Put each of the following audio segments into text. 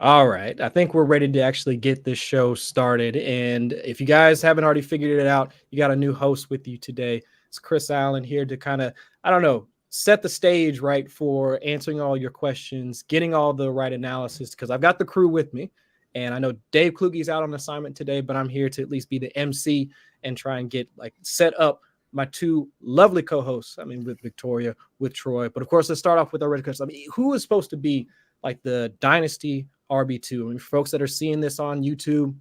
All right. I think we're ready to actually get this show started. And if you guys haven't already figured it out, you got a new host with you today. It's Chris Allen here to kind of, I don't know, set the stage right for answering all your questions, getting all the right analysis, because I've got the crew with me. And I know Dave Kluge's out on assignment today, but I'm here to at least be the MC and try and get like set up my two lovely co-hosts. I mean, with Victoria, with Troy. But of course, let's start off with our red question. I mean, who is supposed to be like the Dynasty RB2? I mean, folks that are seeing this on YouTube,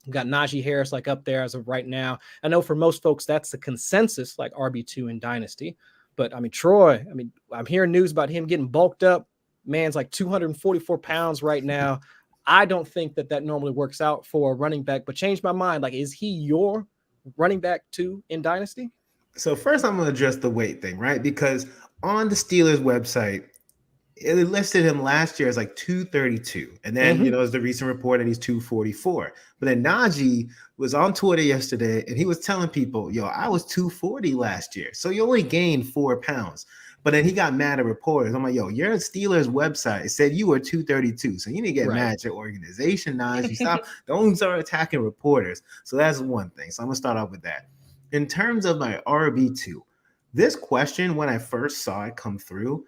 we've got Najee Harris like up there as of right now. I know for most folks that's the consensus, like RB2 in Dynasty. But I mean, Troy, I mean, I'm hearing news about him getting bulked up. Man's like 244 pounds right now. I don't think that normally works out for a running back, but changed my mind. Like, is he your running back too in Dynasty? So first, I'm going to address the weight thing, right? Because on the Steelers website, it listed him last year as like 232. And then, there's the recent report that he's 244. But then Najee was on Twitter yesterday and he was telling people, yo, I was 240 last year. So you only gained 4 pounds. But then he got mad at reporters. I'm like, yo, your Steelers website said you were 232. So you need to get mad at your organization, Najee. Don't start attacking reporters. So that's one thing. So I'm going to start off with that. In terms of my RB2, this question, when I first saw it come through,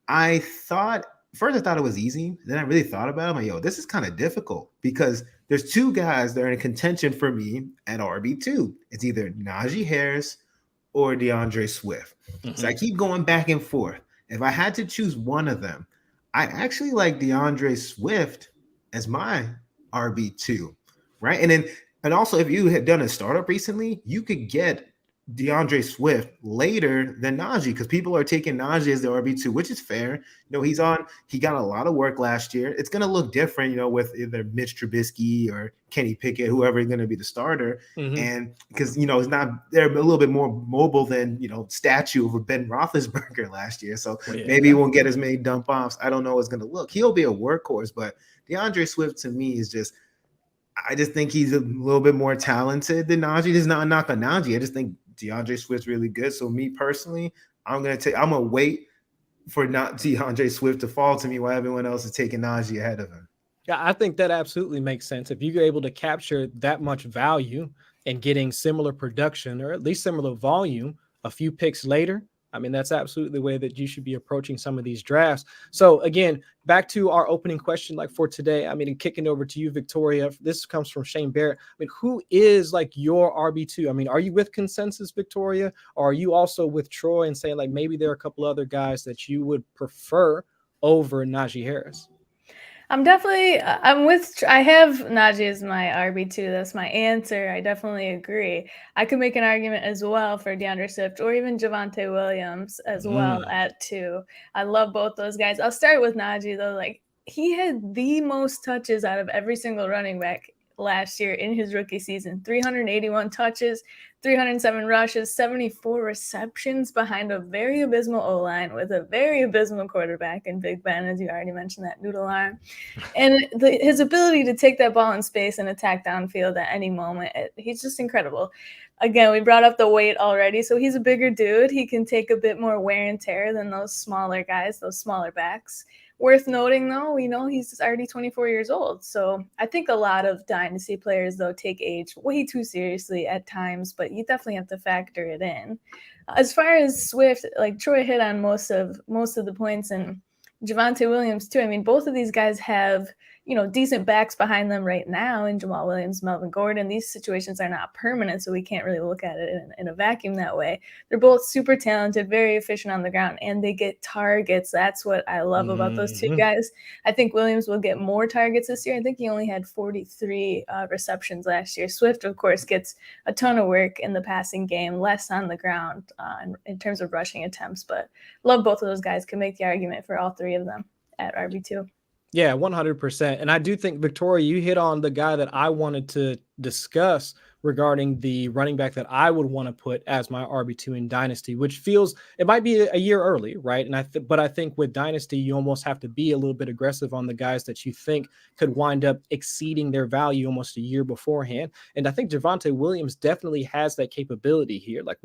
I thought it was easy. Then I really thought about it. I'm like, yo, this is kind of difficult because there's two guys that are in contention for me at RB2. It's either Najee Harris or Deandre Swift. So I keep going back and forth. If I had to choose one of them, I actually like Deandre Swift as my RB2, right? And also, if you had done a startup recently, you could get Deandre Swift later than Najee because people are taking Najee as the RB2, which is fair. He got a lot of work last year. It's going to look different, with either Mitch Trubisky or Kenny Pickett, whoever is going to be the starter. And because, they're a little bit more mobile than, statue of a Ben Roethlisberger last year. So maybe he won't get as many dump offs. I don't know how it's going to look. He'll be a workhorse, but DeAndre Swift to me is just, I just think he's a little bit more talented than Najee. This is not a knock on Najee. I just think DeAndre Swift's really good. So me personally, I'm gonna wait for not DeAndre Swift to fall to me while everyone else is taking Najee ahead of him. Yeah, I think that absolutely makes sense. If you're able to capture that much value and getting similar production or at least similar volume a few picks later, I mean, that's absolutely the way that you should be approaching some of these drafts. So again, back to our opening question, like for today, I mean, kicking over to you, Victoria. This comes from Shane Barrett. I mean, who is like your RB2? I mean, are you with consensus, Victoria? Or are you also with Troy and saying like maybe there are a couple other guys that you would prefer over Najee Harris? I'm with, I have Najee as my RB2. That's my answer. I definitely agree. I could make an argument as well for DeAndre Swift or even Javonte Williams as well at 2. I love both those guys. I'll start with Najee though. Like, he had the most touches out of every single running back last year in his rookie season. 381 touches, 307 rushes, 74 receptions behind a very abysmal O-line with a very abysmal quarterback in Big Ben, as you already mentioned, that noodle arm. And his ability to take that ball in space and attack downfield at any moment, he's just incredible. Again, we brought up the weight already, so he's a bigger dude. He can take a bit more wear and tear than those smaller guys, those smaller backs. Worth noting, though, we know he's already 24 years old. So I think a lot of Dynasty players, though, take age way too seriously at times, but you definitely have to factor it in. As far as Swift, like Troy hit on most of the points, and Javonte Williams, too. I mean, both of these guys have, decent backs behind them right now in Jamal Williams, Melvin Gordon. These situations are not permanent, so we can't really look at it in a vacuum that way. They're both super talented, very efficient on the ground, and they get targets. That's what I love about those two guys. I think Williams will get more targets this year. I think he only had 43 receptions last year. Swift, of course, gets a ton of work in the passing game, less on the ground in terms of rushing attempts, but love both of those guys. Can make the argument for all three of them at RB2. Yeah, 100%. And I do think, Victoria, you hit on the guy that I wanted to discuss regarding the running back that I would want to put as my RB2 in Dynasty, which feels it might be a year early, right? And but I think with Dynasty, you almost have to be a little bit aggressive on the guys that you think could wind up exceeding their value almost a year beforehand. And I think Javonte Williams definitely has that capability here. Like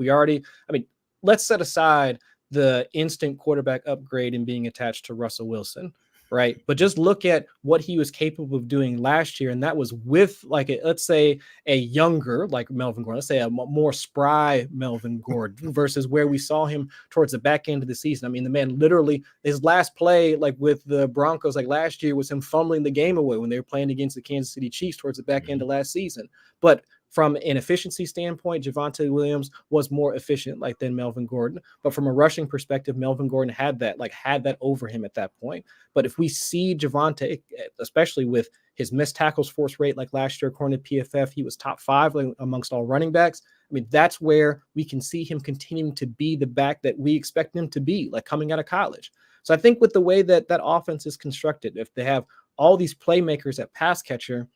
let's set aside the instant quarterback upgrade and being attached to Russell Wilson. right? But just look at what he was capable of doing last year, and that was with like let's say a younger like Melvin Gordon, let's say a more spry Melvin Gordon versus where we saw him towards the back end of the season. I mean, the man literally, his last play like with the Broncos like last year was him fumbling the game away when they were playing against the Kansas City Chiefs towards the back end of last season. But from an efficiency standpoint, Javonte Williams was more efficient like than Melvin Gordon. But from a rushing perspective, Melvin Gordon had that over him at that point. But if we see Javonte, especially with his missed tackles force rate, like last year, according to PFF, he was top 5 amongst all running backs. I mean, that's where we can see him continuing to be the back that we expect him to be, like coming out of college. So I think with the way that offense is constructed, if they have all these playmakers at pass catcher,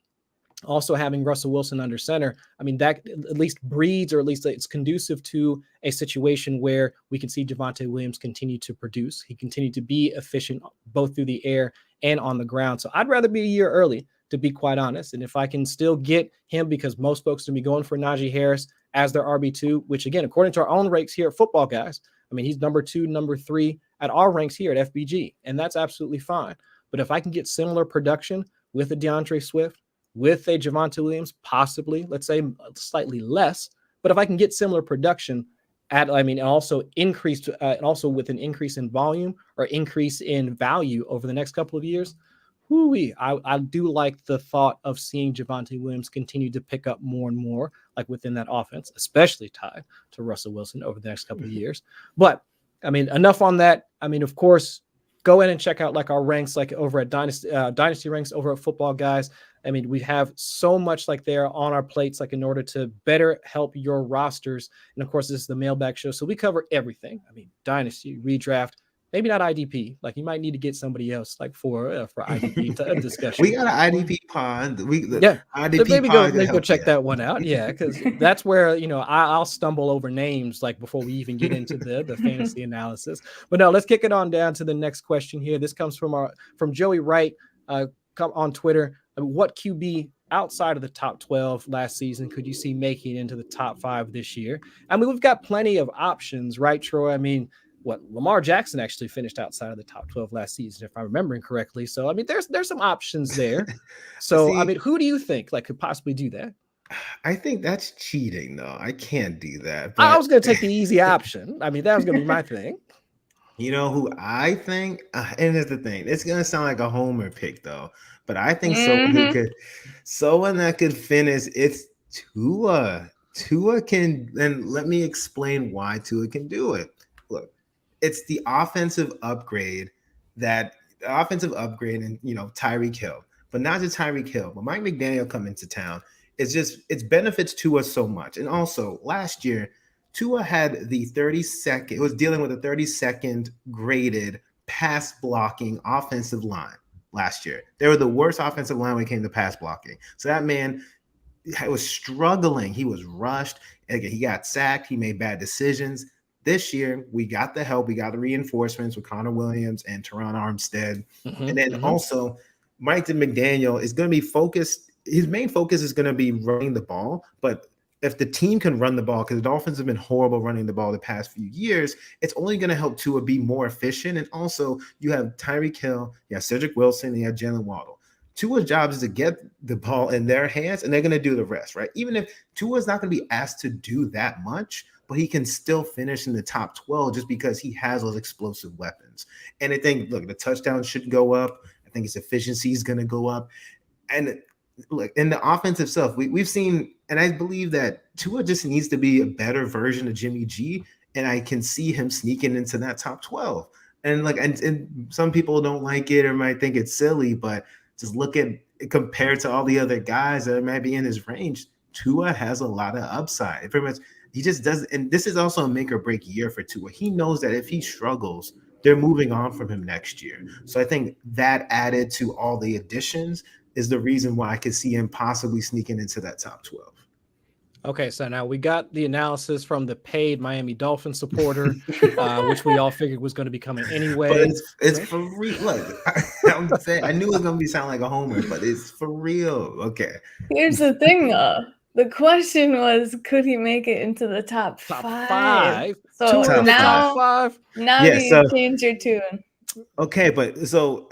also having Russell Wilson under center, I mean, that at least breeds, or at least it's conducive to a situation where we can see Javonte Williams continue to produce. He continued to be efficient both through the air and on the ground. So I'd rather be a year early, to be quite honest. And if I can still get him, because most folks to be going for Najee Harris as their RB2, which again, according to our own ranks here at Football Guys, I mean, he's number 2, number 3 at our ranks here at FBG, and that's absolutely fine. But if I can get similar production with a Deandre Swift, with a Javonte Williams, possibly, let's say slightly less, but if I can get similar production also increased, also with an increase in volume or increase in value over the next couple of years, I do like the thought of seeing Javonte Williams continue to pick up more and more, like within that offense, especially tied to Russell Wilson over the next couple of years. But I mean, enough on that. I mean, of course, go in and check out like our ranks, like over at Dynasty ranks over at Football Guys. I mean, we have so much like there on our plates, like in order to better help your rosters. And of course, this is the mailbag show, so we cover everything. I mean, Dynasty, redraft, maybe not IDP. Like you might need to get somebody else like for IDP discussion. We got an IDP pod. IDP maybe go check that one out. Yeah, because that's where I'll stumble over names like before we even get into the fantasy analysis. But no, let's kick it on down to the next question here. This comes from Joey Wright on Twitter. What QB outside of the top 12 last season could you see making it into the top 5 this year? I mean, we've got plenty of options, right, Troy? I mean, Lamar Jackson actually finished outside of the top 12 last season, if I'm remembering correctly. So, I mean, there's some options there. So, I mean, who do you think like could possibly do that? I think that's cheating, though. I can't do that. But I was going to take the easy option. I mean, that was going to be my thing. You know who I think, and here's the thing, it's going to sound like a homer pick, though, but I think someone that could finish, it's Tua. Tua can, and let me explain why Tua can do it. Look, it's the offensive upgrade and Tyreek Hill, but not just Tyreek Hill, but Mike McDaniel come into town. It's benefits Tua so much. And also last year, Tua had the 32nd, it was dealing with a 32nd graded pass blocking offensive line last year. They were the worst offensive line when it came to pass blocking. So that man was struggling. He was rushed. Again, he got sacked. He made bad decisions. This year, we got the help. We got the reinforcements with Connor Williams and Teron Armstead. And then also, Mike McDaniel is going to be focused. His main focus is going to be running the ball, but if the team can run the ball, because the Dolphins have been horrible running the ball the past few years, it's only going to help Tua be more efficient. And also, you have Tyreek Hill, you have Cedric Wilson, and you have Jalen Waddle. Tua's job is to get the ball in their hands, and they're going to do the rest, right? Even if Tua is not going to be asked to do that much, but he can still finish in the top 12 just because he has those explosive weapons. And I think, look, the touchdown should go up. I think his efficiency is going to go up. And look, in the offensive stuff, we've seen, and I believe that Tua just needs to be a better version of Jimmy G, and I can see him sneaking into that top 12. And like, and some people don't like it or might think it's silly, but just look at it compared to all the other guys that might be in his range. Tua has a lot of upside. Pretty much, he just does. And this is also a make or break year for Tua. He knows that if he struggles, they're moving on from him next year. So I think that added to all the additions is the reason why I could see him possibly sneaking into that top 12. Okay, so now we got the analysis from the paid Miami Dolphins supporter, which we all figured was going to be coming anyway. But it's for real. Look, I'm saying I knew it was going to be sound like a homer, but it's for real. Okay. Here's the thing, though. The question was, could he make it into the top five? So now you change your tune. Okay, but so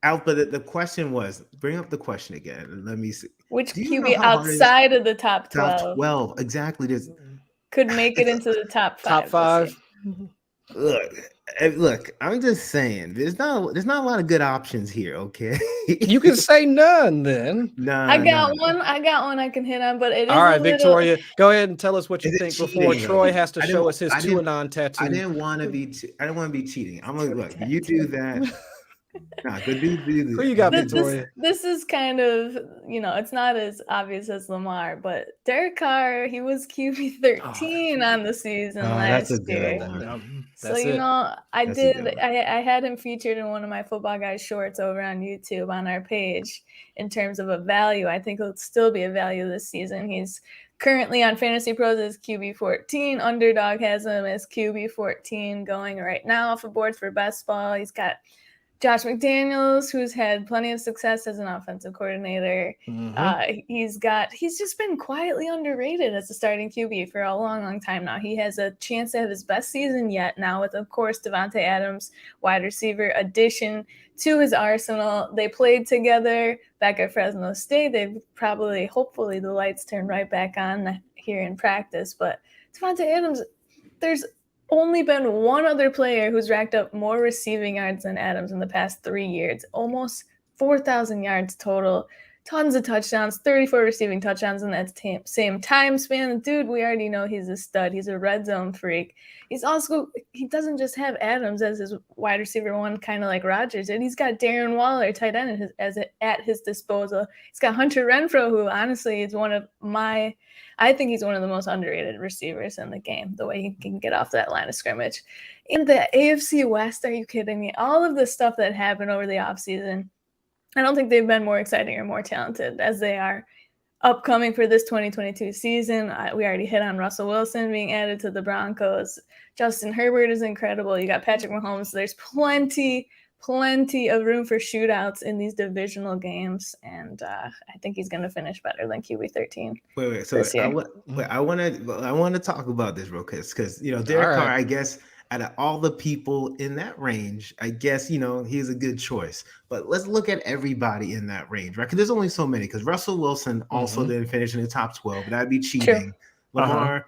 But the question was, bring up the question again and let me see. Which Do you know QB how hard it is? outside of the top 12 Top 12, exactly. could make it into the top 5? Top 5. Look, I'm just saying, there's not a lot of good options here. Okay, You can say none then. I got one I can hit on, but it is all right, a little... Victoria, go ahead and tell us what you Is it think before cheating, Troy though? has to show us his Tuanon tattoo. I didn't want to be cheating. I'm like, look, you do that. Nah, good dude. Who you got, Victoria? This is kind of, it's not as obvious as Lamar, but Derek Carr, he was QB 13 on the season last year. So, I had him featured in one of my Football Guys shorts over on YouTube on our page in terms of a value. I think he'll still be a value this season. He's currently on Fantasy Pros as QB 14. Underdog has him as QB 14 going right now off of boards for best ball. He's got Josh McDaniels, who's had plenty of success as an offensive coordinator. He's just been quietly underrated as a starting QB for a long, long time now. He has a chance to have his best season yet now with, of course, Devonte Adams, wide receiver addition to his arsenal. They played together back at Fresno State. Hopefully the lights turn right back on here in practice. But Devonte Adams, there's only been one other player who's racked up more receiving yards than Adams in the past 3 years, almost 4,000 yards total, tons of touchdowns, 34 receiving touchdowns in that same time span. Dude, we already know he's a stud. He's a red zone freak. He doesn't just have Adams as his wide receiver one, kind of like Rodgers did. He's got Darren Waller, tight end, at his disposal. He's got Hunter Renfrow, who honestly is I think he's one of the most underrated receivers in the game, the way he can get off that line of scrimmage. In the AFC West, are you kidding me? All of the stuff that happened over the offseason, I don't think they've been more exciting or more talented as they are upcoming for this 2022 season. We already hit on Russell Wilson being added to the Broncos. Justin Herbert is incredible. You got Patrick Mahomes. There's plenty of room for shootouts in these divisional games, and I think he's going to finish better than QB 13. Wait. So I want to talk about this real quick because Derek Carr, I guess, out of all the people in that range, I guess he's a good choice. But let's look at everybody in that range, right? Because there's only so many. Because Russell Wilson also didn't finish in the top 12, but that'd be cheating. Lamar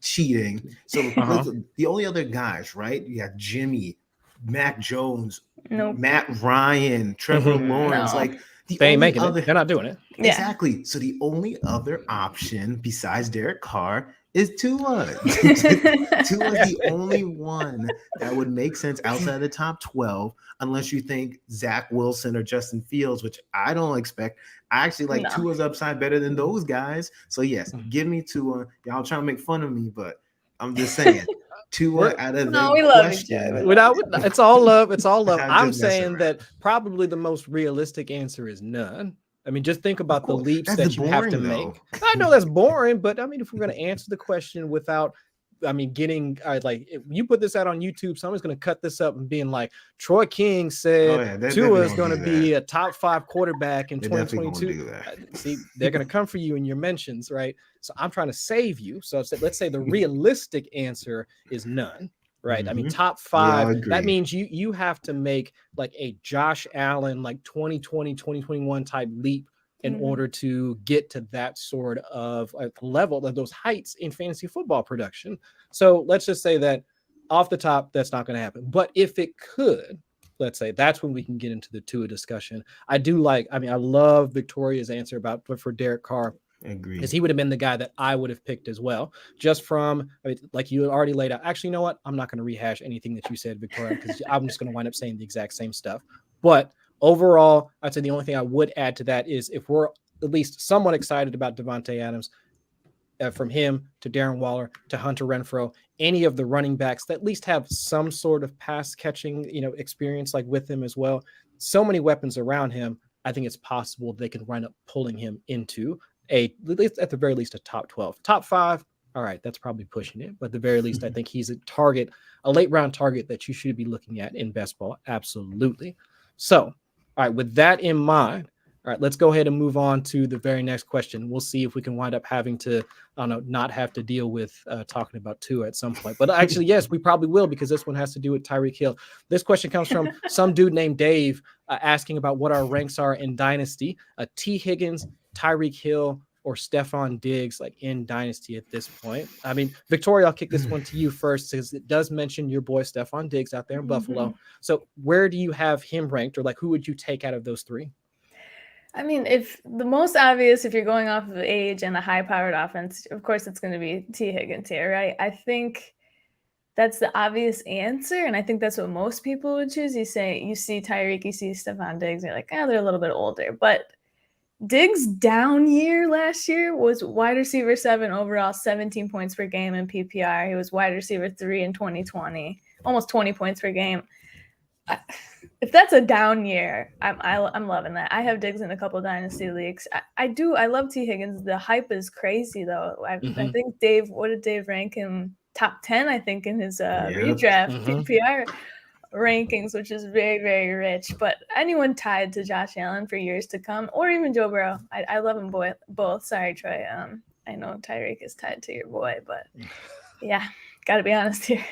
cheating. So the only other guys, right? You got Jimmy, Mac Jones, Matt Ryan, Trevor Lawrence. Like they ain't making it. They're not doing it. Exactly. So the only other option besides Derek Carr is Tua. Tua's the only one that would make sense outside the top 12, unless you think Zach Wilson or Justin Fields, which I don't expect. I actually like Tua's upside better than those guys. So yes, give me Tua. Y'all trying to make fun of me, but I'm just saying. Tua out of the question. It's all love. It's all love. I'm saying that probably the most realistic answer is none. I mean, just think about the leaps that you have to make. I know that's boring, but I mean, if we're going to answer the question without, getting if you put this out on YouTube, someone's going to cut this up and being like, Troy King said Tua is going to be a top 5 quarterback in 2022. See, they're going to come for you in your mentions, right? So I'm trying to save you. So let's say the realistic answer is none. Right. I mean, top 5, that means you have to make like a Josh Allen, like 2020, 2021 type leap in order to get to that sort of level of those heights in fantasy football production. So let's just say that off the top, that's not going to happen. But if it could, let's say that's when we can get into the Tua discussion. I love Victoria's answer for Derek Carr. Agree. Because he would have been the guy that I would have picked as well, just from like you already laid out. Actually, you know what? I'm not going to rehash anything that you said, Victoria, because I'm just going to wind up saying the exact same stuff. But overall, I'd say the only thing I would add to that is if we're at least somewhat excited about Devonte Adams, from him to Darren Waller to Hunter Renfrow, any of the running backs that at least have some sort of pass catching, experience like with him as well. So many weapons around him. I think it's possible they can wind up pulling him into at the very least a top 12, top 5. All right, that's probably pushing it, but at the very least, I think he's a late round target that you should be looking at in best ball. Absolutely. So, all right, with that in mind, All right, let's go ahead and move on to the very next question. We'll see if we can wind up having to, I don't know, not have to deal with talking about Tua at some point. But actually, yes, we probably will, because this one has to do with Tyreek Hill. This question comes from some dude named Dave asking about what our ranks are in Dynasty. T. Higgins, Tyreek Hill, or Stephon Diggs, like in Dynasty at this point. I mean, Victoria, I'll kick this one to you first, because it does mention your boy Stephon Diggs out there in Buffalo. So where do you have him ranked, or like who would you take out of those three? I mean, if the most obvious, if you're going off of age and a high-powered offense, of course it's going to be T. Higgins here, right? I think that's the obvious answer, and I think that's what most people would choose. You see Tyreek, you see Stephon Diggs, and you're like, they're a little bit older. But Diggs' down year last year was wide receiver 7 overall, 17 points per game in PPR. He was wide receiver 3 in 2020, almost 20 points per game. If that's a down year, I'm loving that. I have Diggs in a couple Dynasty leagues. I love T. Higgins. The hype is crazy, though. I think what did Dave rank him? Top 10, I think, in his redraft PPR rankings, which is very, very rich. But anyone tied to Josh Allen for years to come, or even Joe Burrow, I love them both. Sorry, Troy. I know Tyreek is tied to your boy, but yeah, got to be honest here.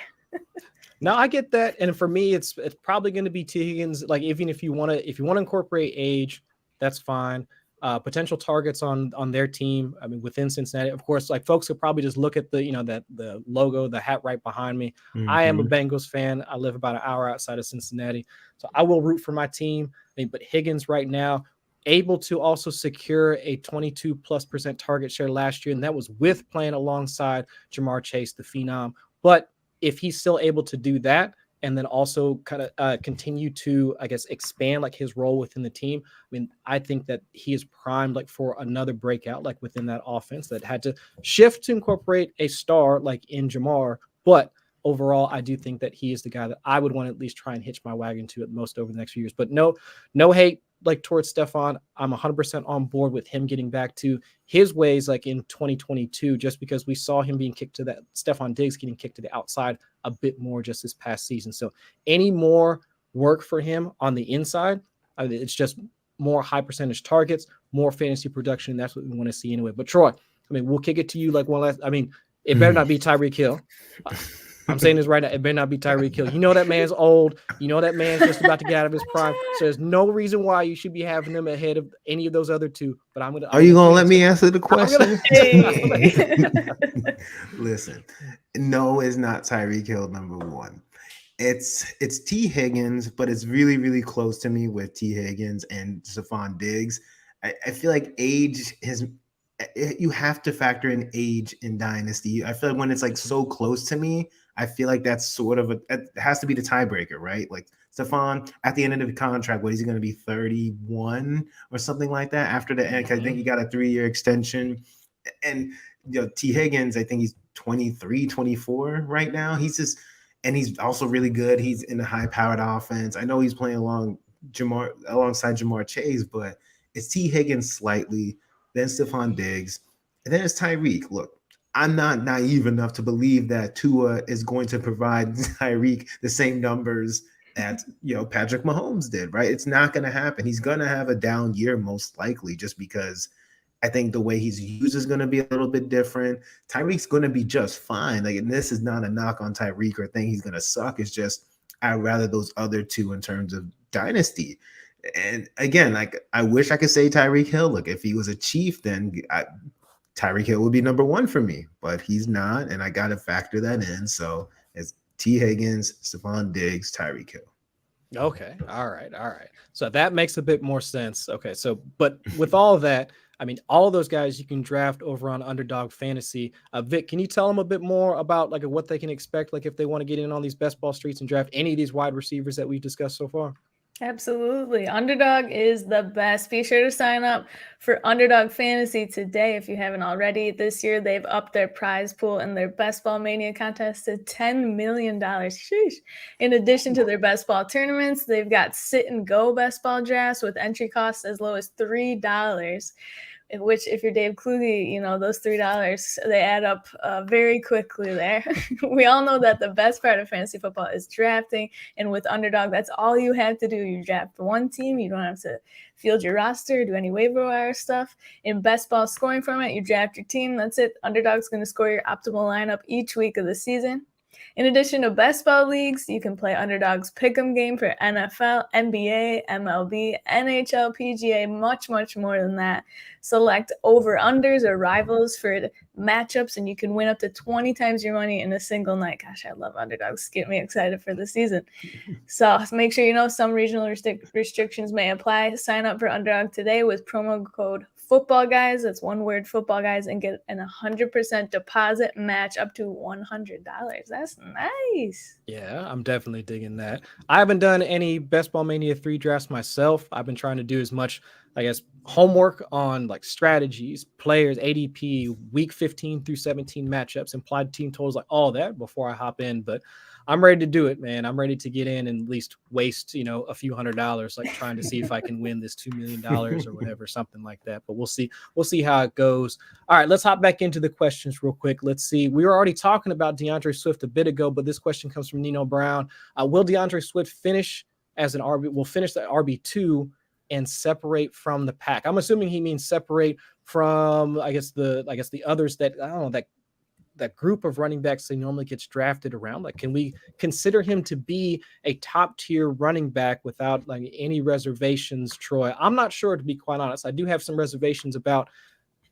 No, I get that, and for me, it's probably going to be T. Higgins. Like, even if you want to incorporate age, that's fine. Potential targets on their team. I mean, within Cincinnati, of course, like folks could probably just look at the logo, the hat right behind me. I am a Bengals fan. I live about an hour outside of Cincinnati, so I will root for my team. I mean, but Higgins right now able to also secure a 22+% target share last year, and that was with playing alongside Jamar Chase, the phenom. But if he's still able to do that, and then also kind of continue to, I guess, expand like his role within the team, I mean, I think that he is primed like for another breakout, like within that offense that had to shift to incorporate a star like in Jamar. But overall, I do think that he is the guy that I would want to at least try and hitch my wagon to at most over the next few years. But no hate like towards Stephon. I'm 100% on board with him getting back to his ways like in 2022, just because we saw him being kicked to that, Stephon Diggs getting kicked to the outside a bit more just this past season. So any more work for him on the inside, I mean, it's just more high percentage targets, more fantasy production. And that's what we want to see anyway. But Troy, I mean, we'll kick it to you like one last, I mean, it better not be Tyreek Hill. I'm saying this right now. It better not be Tyreek Hill. You know that man's old. You know that man's just about to get out of his prime. So there's no reason why you should be having him ahead of any of those other two. But I'm gonna. Are you gonna let me answer the question? Listen, no, it's not Tyreek Hill number one. It's T. Higgins, but it's really, really close to me with T. Higgins and Stephon Diggs. I feel like age you have to factor in age in Dynasty. I feel like when it's like so close to me, I feel like that's sort of it has to be the tiebreaker, right? Like Stephon at the end of the contract, what is he going to be, 31 or something like that after the end? I think he got a 3-year extension. And T. Higgins, I think he's 23, 24 right now. He's also really good. He's in a high-powered offense. I know he's playing alongside Jamar Chase, but it's T. Higgins slightly, then Stephon Diggs, and then it's Tyreek. Look, I'm not naive enough to believe that Tua is going to provide Tyreek the same numbers that Patrick Mahomes did, right? It's not going to happen. He's going to have a down year most likely, just because I think the way he's used is going to be a little bit different. Tyreek's going to be just fine. Like, and this is not a knock on Tyreek or think he's going to suck. It's just I'd rather those other two in terms of Dynasty. And again, like, I wish I could say Tyreek Hill. Look, if he was a Chief, then Tyreek Hill would be number one for me, but he's not, and I got to factor that in. So it's T. Higgins, Stephon Diggs, Tyreek Hill. Okay. All right. So that makes a bit more sense. Okay. So, but with all of that, I mean, all of those guys you can draft over on Underdog Fantasy. Vic, can you tell them a bit more about like what they can expect, like if they want to get in on these best ball streets and draft any of these wide receivers that we've discussed so far? Absolutely. Underdog is the best. Be sure to sign up for Underdog Fantasy today if you haven't already. This year, they've upped their prize pool in their Best Ball Mania contest to $10 million. Sheesh. In addition to their best ball tournaments, they've got sit and go best ball drafts with entry costs as low as $3. which if you're Dave Kluge, those $3, they add up very quickly there. We all know that the best part of fantasy football is drafting. And with Underdog, that's all you have to do. You draft one team. You don't have to field your roster, do any waiver wire stuff. In best ball scoring format, you draft your team. That's it. Underdog's going to score your optimal lineup each week of the season. In addition to best ball leagues, you can play Underdog's Pick'em game for NFL, NBA, MLB, NHL, PGA, much, much more than that. Select over-unders or rivals for matchups, and you can win up to 20 times your money in a single night. Gosh, I love Underdogs. Get me excited for the season. So make sure some regional restrictions may apply. Sign up for Underdog today with promo code Footballguys. That's one word, Footballguys, and get an 100% deposit match up to $100. That's nice. Yeah, I'm definitely digging that. I haven't done any Best Ball Mania 3 drafts myself. I've been trying to do as much, homework on strategies, players, ADP, week 15 through 17 matchups, implied team totals, all that before I hop in. But I'm ready to do it, man. I'm ready to get in and at least waste, a few $100s, trying to see if I can win this $2 million or whatever, something like that. But we'll see. We'll see how it goes. All right, let's hop back into the questions real quick. Let's see. We were already talking about Deandre Swift a bit ago, but this question comes from Nino Brown. Will Deandre Swift finish as an RB? Will finish the RB2 and separate from the pack? I'm assuming he means separate from, the others that, I don't know, that group of running backs that normally gets drafted around. Can we consider him to be a top tier running back without any reservations, Troy? I'm not sure, to be quite honest. I do have some reservations about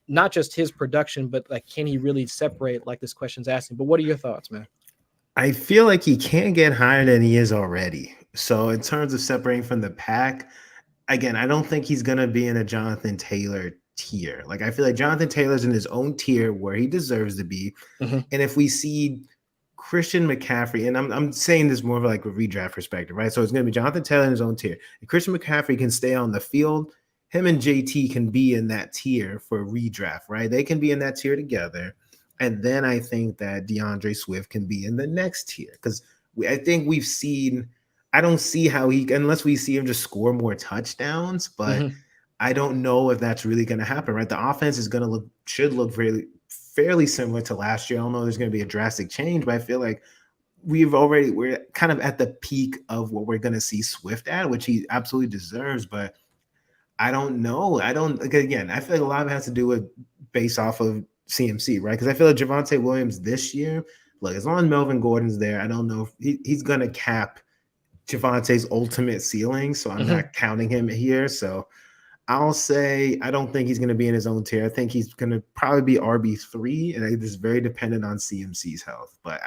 not just his production, but can he really separate like this question's asking? But what are your thoughts, man? I feel like he can't get higher than he is already. So in terms of separating from the pack, again, I don't think he's going to be in a Jonathan Taylor tier. I feel like Jonathan Taylor's in his own tier where he deserves to be. Mm-hmm. And if we see Christian McCaffrey, and I'm saying this more of a redraft perspective, right? So it's going to be Jonathan Taylor in his own tier. And Christian McCaffrey can stay on the field. Him and JT can be in that tier for redraft, right? They can be in that tier together. And then I think that DeAndre Swift can be in the next tier because I think we've seen, I don't see how unless we see him just score more touchdowns, but Mm-hmm. I don't know if that's really going to happen, right? The offense is going to should look fairly similar to last year. I don't know if there's going to be a drastic change, but I feel like we're kind of at the peak of what we're going to see Swift at, which he absolutely deserves. But I don't know. I feel like a lot of it has to do with based off of CMC, right? Because I feel like Javonte Williams this year, as long as Melvin Gordon's there, I don't know if he's going to cap Javonte's ultimate ceiling. So I'm not counting him here. So I'll say I don't think he's going to be in his own tier. I think he's going to probably be RB3, and it's very dependent on CMC's health. But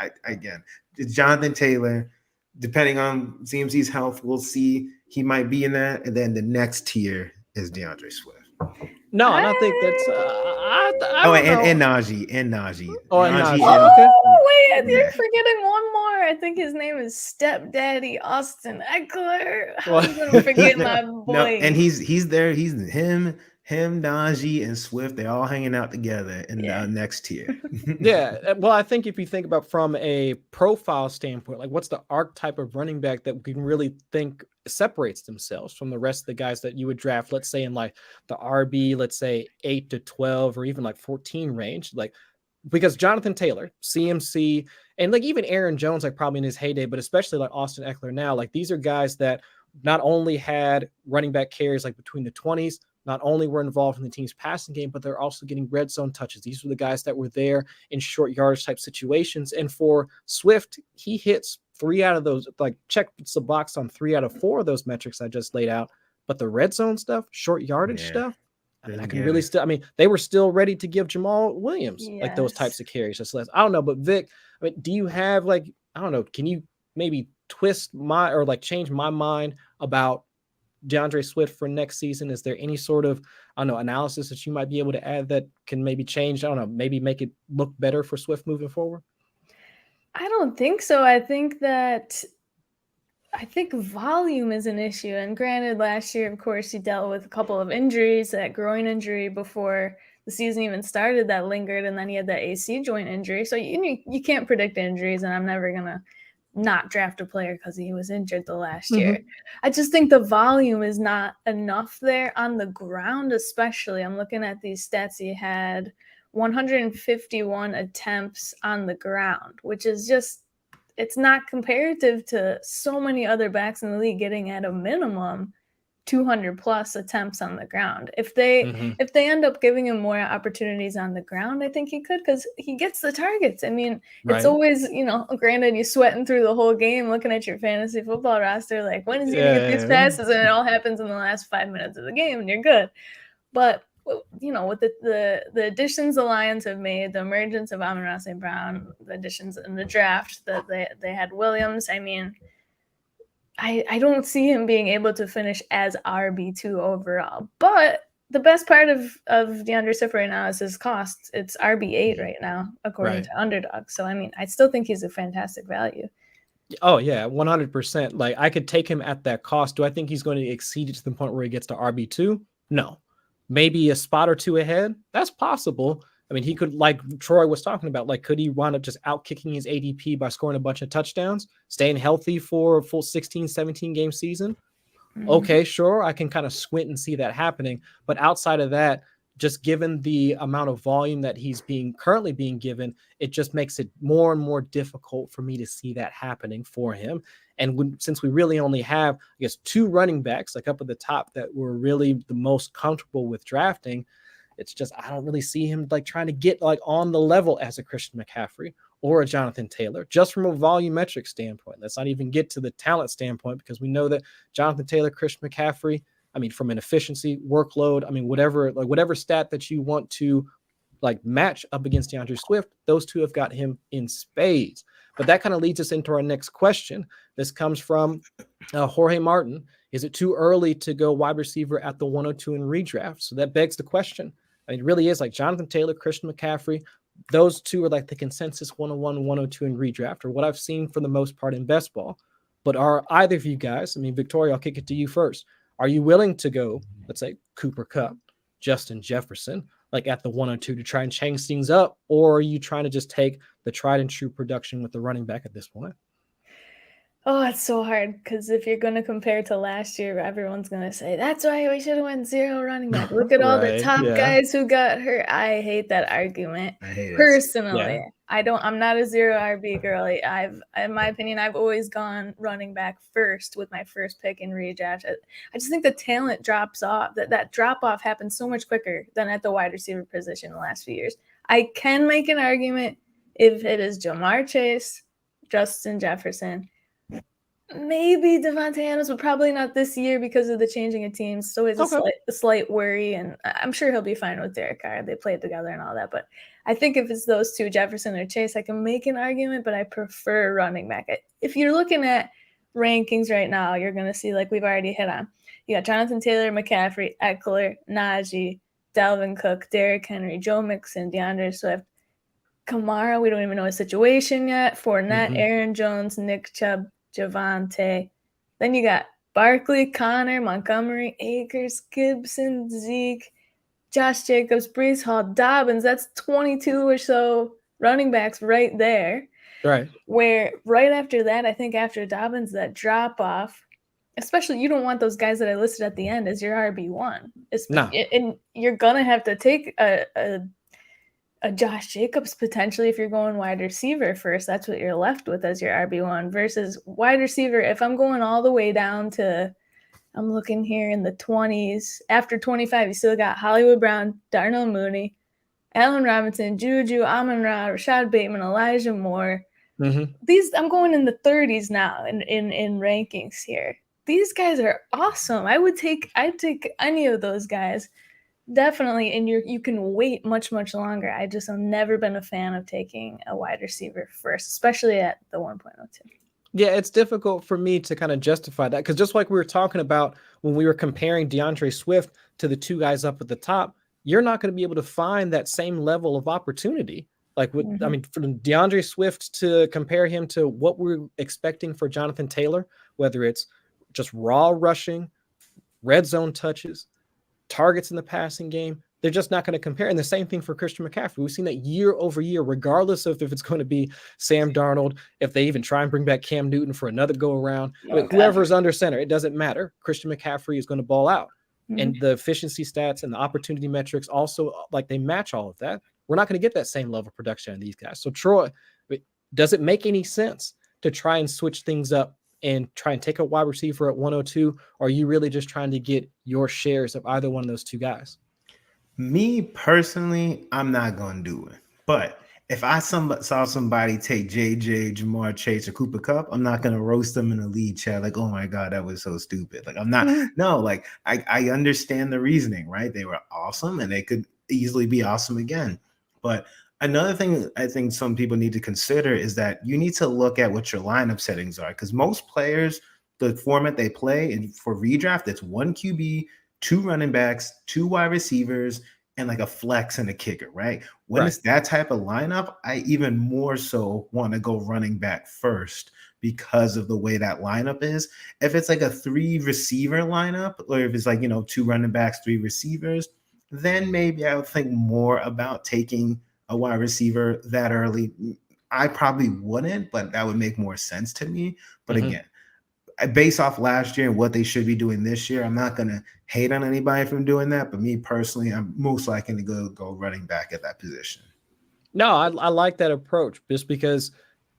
it's Jonathan Taylor. Depending on CMC's health, we'll see. He might be in that, and then the next tier is DeAndre Swift. No, and I think that's and Najee. Oh, and Najee. Okay. Oh, wait, you're forgetting one more. I think his name is Stepdaddy Austin Eckler. How are you gonna forget my boy? No, and he's there. He's him, Najee, and Swift. They're all hanging out together in the next tier. Yeah. Well, I think if you think about from a profile standpoint, what's the archetype of running back that we can really think separates themselves from the rest of the guys that you would draft, let's say in the RB, let's say 8 to 12 or even 14 range, because Jonathan Taylor, CMC, and even Aaron Jones, probably in his heyday, but especially Austin Eckler now, these are guys that not only had running back carries between the 20s, not only were involved in the team's passing game, but they're also getting red zone touches. These were the guys that were there in short yardage type situations. And for Swift, he hits 3 out of those, check the box on 3 out of 4 of those metrics I just laid out. But the red zone stuff, short yardage stuff, I can really still, they were still ready to give Jamal Williams those types of carries. Just less. I don't know, but Vic, do you have I don't know, can you maybe twist my or change my mind about DeAndre Swift for next season? Is there any sort of, I don't know, analysis that you might be able to add that can maybe change, I don't know, maybe make it look better for Swift moving forward? I don't think so. I think volume is an issue. And granted, last year, of course, he dealt with a couple of injuries, that groin injury before the season even started that lingered, and then he had that AC joint injury. So you can't predict injuries, and I'm never going to not draft a player because he was injured the last year. I just think the volume is not enough there on the ground, especially. I'm looking at these stats. He had 151 attempts on the ground, which is just, it's not comparative to so many other backs in the league getting at a minimum 200 plus attempts on the ground. If they end up giving him more opportunities on the ground, I think he could, because he gets the targets. I mean, it's always, granted, you're sweating through the whole game looking at your fantasy football roster, like, when is he going to get these passes? And it all happens in the last 5 minutes of the game, and you're good. But, with the additions the Lions have made, the emergence of Amon-Ra St. Brown, the additions in the draft that they had Williams, I mean, I don't see him being able to finish as RB2 overall. But the best part of Deandre Swift right now is his cost. It's RB8 right now, according to Underdog. So, I mean, I still think he's a fantastic value. Oh, yeah, 100%. Like, I could take him at that cost. Do I think he's going to exceed it to the point where he gets to RB2? No. Maybe a spot or two ahead? That's possible. I mean, he could, like Troy was talking about, like, could he wind up just out-kicking his ADP by scoring a bunch of touchdowns, staying healthy for a full 16, 17-game season? Okay, sure, I can kind of squint and see that happening. But outside of that, just given the amount of volume that he's currently being given, it just makes it more and more difficult for me to see that happening for him. And since we really only have, I guess, 2 running backs, like up at the top, that we're really the most comfortable with drafting, it's just, I don't really see him like trying to get like on the level as a Christian McCaffrey or a Jonathan Taylor, just from a volumetric standpoint. Let's not even get to the talent standpoint, because we know that Jonathan Taylor, Christian McCaffrey, I mean, from an efficiency, workload, I mean, whatever stat that you want to like match up against DeAndre Swift, those two have got him in spades. But that kind of leads us into our next question. This comes from Jorge Martin. Is it too early to go wide receiver at the 102 in redraft? So that begs the question. I mean, it really is like Jonathan Taylor, Christian McCaffrey. Those two are like the consensus 101, 102 in redraft, or what I've seen for the most part in best ball. But are either of you guys, I mean, Victoria, I'll kick it to you first. Are you willing to go, let's say, Cooper Kupp, Justin Jefferson, like at the 102 to try and change things up? Or are you trying to just take the tried and true production with the running back at this point? Oh, it's so hard, because if you're going to compare to last year, everyone's going to say, that's why we should have went 0 running back. Look at all the top guys who got hurt. I hate that argument. I hate it. Personally, I'm not a 0 RB girly. In my opinion, I've always gone running back first with my first pick in redraft. I just think the talent drops off. That drop off happens so much quicker than at the wide receiver position in the last few years. I can make an argument if it is Jamar Chase, Justin Jefferson, maybe Devonte Adams, but probably not this year because of the changing of teams. So it's a slight worry, and I'm sure he'll be fine with Derek Carr. They played together and all that. But I think if it's those two, Jefferson or Chase, I can make an argument, but I prefer running back. If you're looking at rankings right now, you're going to see, like we've already hit on, you got Jonathan Taylor, McCaffrey, Eckler, Najee, Dalvin Cook, Derrick Henry, Joe Mixon, DeAndre Swift, Kamara. We don't even know his situation yet. Fournette, Aaron Jones, Nick Chubb, Javante. Then you got Barkley, Connor, Montgomery, Akers, Gibson, Zeke, Josh Jacobs, Breece Hall, Dobbins. That's 22 or so running backs right there. Right. Where right after that, I think after Dobbins, that drop off, especially you don't want those guys that I listed at the end as your RB1. No. And you're going to have to take a Josh Jacobs potentially if you're going wide receiver first. That's what you're left with as your RB1 versus wide receiver. If I'm going all the way down to, I'm looking here in the 20s, after 25, you still got Hollywood Brown, Darnell Mooney, Allen Robinson, Juju, Amon-Ra, Rashad Bateman, Elijah Moore. These, I'm going in the 30s now in rankings here. These guys are awesome. I'd take any of those guys. Definitely, and you can wait much, much longer. I've never been a fan of taking a wide receiver first, especially at the 1.02. Yeah, it's difficult for me to kind of justify that, because just like we were talking about when we were comparing DeAndre Swift to the two guys up at the top, you're not going to be able to find that same level of opportunity. Like, I mean, for DeAndre Swift to compare him to what we're expecting for Jonathan Taylor, whether it's just raw rushing, red zone touches, targets in the passing game, they're just not going to compare. And the same thing for Christian McCaffrey. We've seen that year over year, regardless of if it's going to be Sam Darnold, if they even try and bring back Cam Newton for another go around, whoever's under center, it doesn't matter. Christian McCaffrey is going to ball out. And the efficiency stats and the opportunity metrics also, like, they match all of that. We're not going to get that same level of production in these guys. So Troy, does it make any sense to try and switch things up and try and take a wide receiver at 102? Or are you really just trying to get your shares of either one of those two guys? Me personally, I'm not going to do it. But if I saw somebody take JJ, Jamar Chase, or Cooper Kupp, I'm not going to roast them in a lead chat like, oh my God, that was so stupid. Like, I'm not, no, like, I understand the reasoning, right? They were awesome and they could easily be awesome again. But another thing I think some people need to consider is that you need to look at what your lineup settings are, because most players, the format they play in for redraft, it's 1 QB, 2 running backs, 2 wide receivers, and like a flex and a kicker, right? When it's that type of lineup, I even more so want to go running back first because of the way that lineup is. If it's like a 3 receiver lineup, or if it's like, 2 running backs, 3 receivers, then maybe I would think more about taking a wide receiver that early. I probably wouldn't, but that would make more sense to me. But again, based off last year and what they should be doing this year, I'm not going to hate on anybody from doing that. But me personally, I'm most likely to go running back at that position. No, I like that approach just because,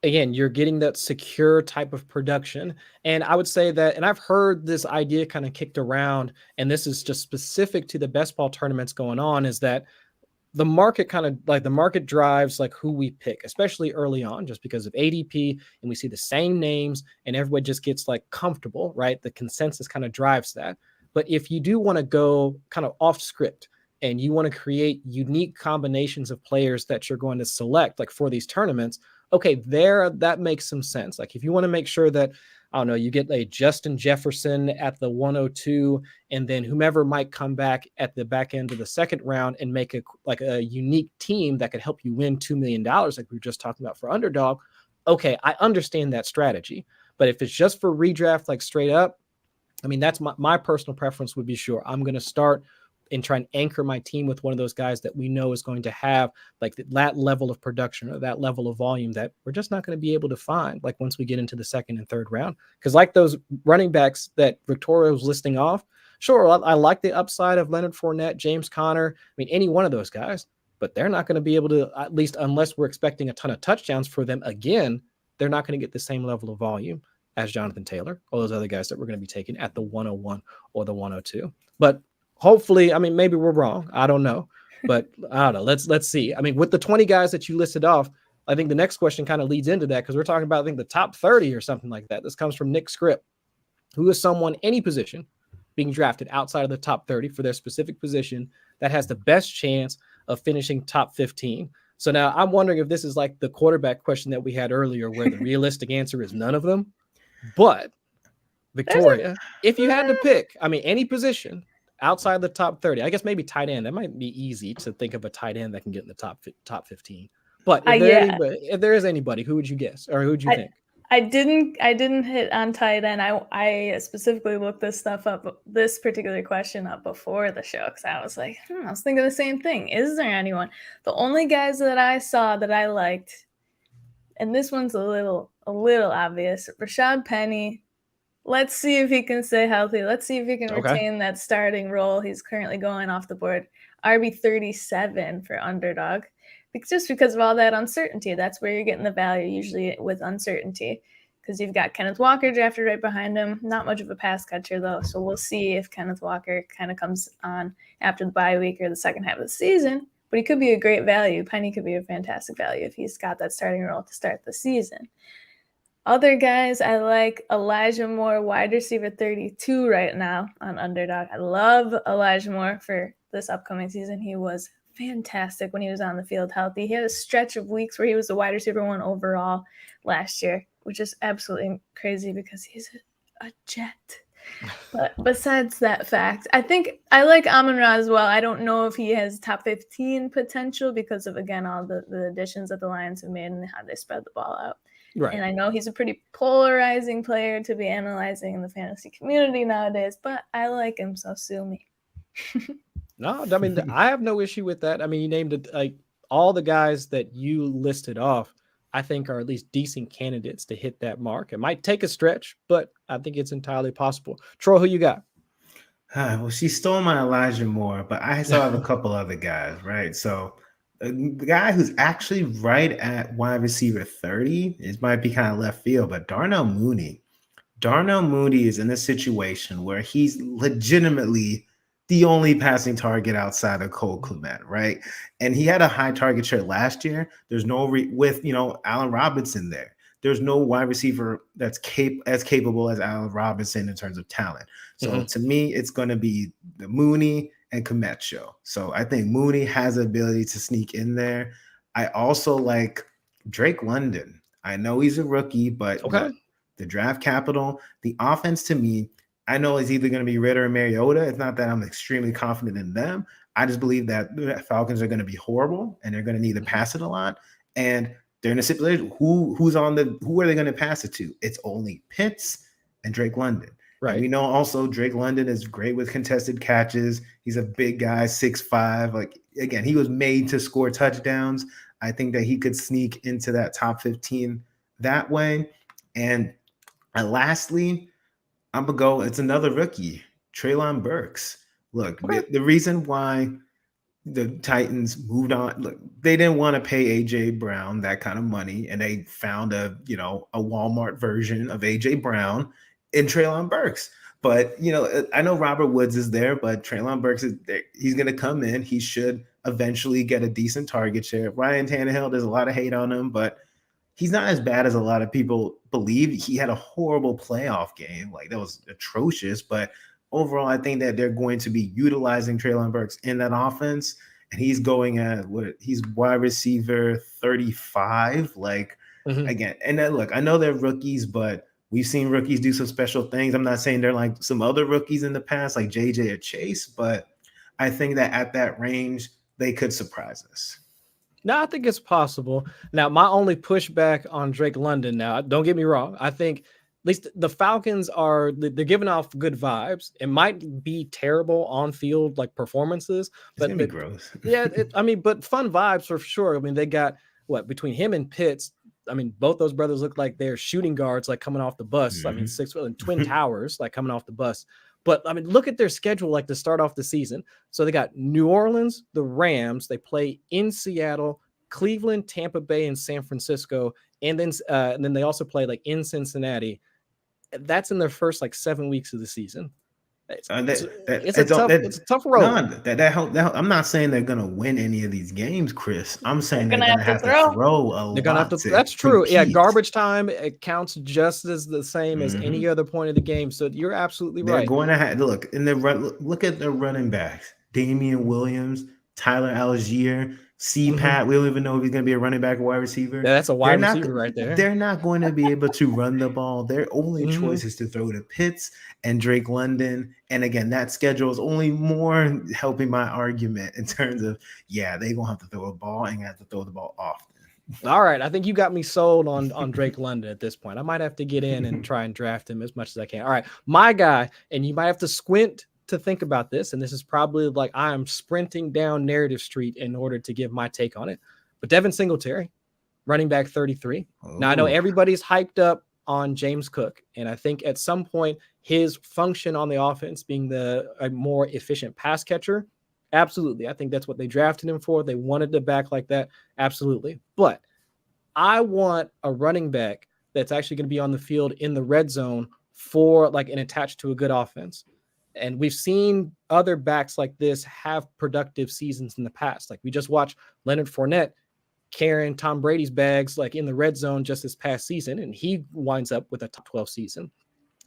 again, you're getting that secure type of production. And I would say that, and I've heard this idea kind of kicked around, and this is just specific to the best ball tournaments going on, is that the market the market drives like who we pick, especially early on, just because of ADP, and we see the same names and everybody just gets like comfortable, right? The consensus kind of drives that. But if you do want to go kind of off script and you want to create unique combinations of players that you're going to select, like for these tournaments, okay, that makes some sense. Like if you want to make sure that, I don't know, you get a Justin Jefferson at the 102, and then whomever might come back at the back end of the second round and make a unique team that could help you win $2 million, like we were just talking about for Underdog. Okay, I understand that strategy. But if it's just for redraft, like straight up, I mean, that's my personal preference would be, sure, I'm going to start and try and anchor my team with one of those guys that we know is going to have like that level of production or that level of volume that we're just not going to be able to find like once we get into the second and third round. Because like those running backs that Victoria was listing off, sure, I like the upside of Leonard Fournette, James Conner, I mean, any one of those guys, but they're not going to be able to, at least unless we're expecting a ton of touchdowns for them again, they're not going to get the same level of volume as Jonathan Taylor or those other guys that we're going to be taking at the 101 or the 102. But hopefully, I mean, maybe we're wrong. I don't know. But I don't know. Let's see. I mean, with the 20 guys that you listed off, I think the next question kind of leads into that because we're talking about, I think, the top 30 or something like that. This comes from Nick Script. Who is someone, any position, being drafted outside of the top 30 for their specific position that has the best chance of finishing top 15? So now I'm wondering if this is like the quarterback question that we had earlier where the realistic answer is none of them. But Victoria, if you had to pick, I mean, any position outside the top 30, I guess maybe tight end. That might be easy to think of a tight end that can get in the top 15. But if there is anybody, who would you guess, or who would you think? I didn't hit on tight end. I specifically looked this particular question up before the show because I was like, I was thinking the same thing. Is there anyone? The only guys that I saw that I liked, and this one's a little obvious, Rashad Penny. Let's see if he can stay healthy. Let's see if he can retain that starting role. He's currently going off the board. RB37 for Underdog. Just because of all that uncertainty. That's where you're getting the value usually with uncertainty. Because you've got Kenneth Walker drafted right behind him. Not much of a pass catcher, though. So we'll see if Kenneth Walker kind of comes on after the bye week or the second half of the season. But he could be a great value. Penny could be a fantastic value if he's got that starting role to start the season. Other guys, I like Elijah Moore, wide receiver 32 right now on Underdog. I love Elijah Moore for this upcoming season. He was fantastic when he was on the field healthy. He had a stretch of weeks where he was the wide receiver 1 overall last year, which is absolutely crazy because he's a jet. But besides that fact, I think I like Amon-Ra as well. I don't know if he has top 15 potential because of, again, all the additions that the Lions have made and how they spread the ball out. Right. And I know he's a pretty polarizing player to be analyzing in the fantasy community nowadays, but I like him, so sue me. No, I mean, I have no issue with that. I mean, you named it like all the guys that you listed off, I think are at least decent candidates to hit that mark. It might take a stretch, but I think it's entirely possible. Troy, who you got? Well, she stole my Elijah Moore, but I still have a couple other guys, right? So the guy who's actually right at wide receiver 30, it might be kind of left field, but Darnell Mooney. Darnell Mooney is in a situation where he's legitimately the only passing target outside of Cole Kmet, right? And he had a high target share last year. There's no with Allen Robinson there. There's no wide receiver that's as capable as Allen Robinson in terms of talent. So to me, it's going to be the Mooney and Kmet show. So I think Mooney has the ability to sneak in there. I also like Drake London. I know he's a rookie, but look, the draft capital, the offense to me, I know it's either going to be Ritter or Mariota. It's not that I'm extremely confident in them. I just believe that the Falcons are going to be horrible and they're going to need to pass it a lot. And they're in a situation, who are they going to pass it to? It's only Pitts and Drake London. Right. And we know also Drake London is great with contested catches. He's a big guy, 6'5". Like, again, he was made to score touchdowns. I think that he could sneak into that top 15 that way. And lastly, I'm going to go, it's another rookie, Treylon Burks. Look, the reason why the Titans moved on, look, they didn't want to pay AJ Brown that kind of money, and they found a Walmart version of AJ Brown in Treylon Burks. But I know Robert Woods is there, but Treylon Burks is there. He's going to come in. He should eventually get a decent target share. Ryan Tannehill, there's a lot of hate on him, but he's not as bad as a lot of people believe. He had a horrible playoff game, like that was atrocious, but overall, I think that they're going to be utilizing Treylon Burks in that offense, and he's going at he's wide receiver 35. Like, again, and then, look, I know they're rookies, but we've seen rookies do some special things. I'm not saying they're like some other rookies in the past, like JJ or Chase, but I think that at that range, they could surprise us. No, I think it's possible. Now, my only pushback on Drake London, now, don't get me wrong, I think at least the Falcons they're giving off good vibes. It might be terrible on field like performances, but it's gonna be gross. Yeah, but fun vibes for sure. I mean, they got between him and Pitts. I mean, both those brothers look like they're shooting guards, like coming off the bus. I mean, 6 foot and twin towers, like coming off the bus. But I mean, look at their schedule, like to start off the season. So they got New Orleans, the Rams. They play in Seattle, Cleveland, Tampa Bay, and San Francisco, and then they also play like in Cincinnati. That's in their first 7 weeks of the season. It's a tough road. I'm not saying they're gonna win any of these games, Chris. I'm saying they're gonna have to throw a lot. That's true. Yeah, garbage time, it counts just as the same as any other point of the game. So you're absolutely right. They're going to have look at their running backs: Damian Williams, Tyler Algier, CPAT. We don't even know if he's going to be a running back or wide receiver. Yeah, that's a wide receiver right there. They're not going to be able to run the ball. Their only choice is to throw to Pitts and Drake London. And again, that schedule is only more helping my argument in terms of, they're going to have to throw a ball and have to throw the ball often. All right. I think you got me sold on Drake London at this point. I might have to get in and try and draft him as much as I can. All right. My guy, and you might have to squint to think about this, and this is probably like I am sprinting down narrative street in order to give my take on it, but Devin Singletary, running back 33. Now I know everybody's hyped up on James Cook, and I think at some point his function on the offense being a more efficient pass catcher, absolutely. I think that's what they drafted him for. They wanted to back like that, absolutely. But I want a running back that's actually going to be on the field in the red zone for and attached to a good offense. And we've seen other backs like this have productive seasons in the past. Like we just watched Leonard Fournette carrying Tom Brady's bags in the red zone just this past season, and he winds up with a top 12 season.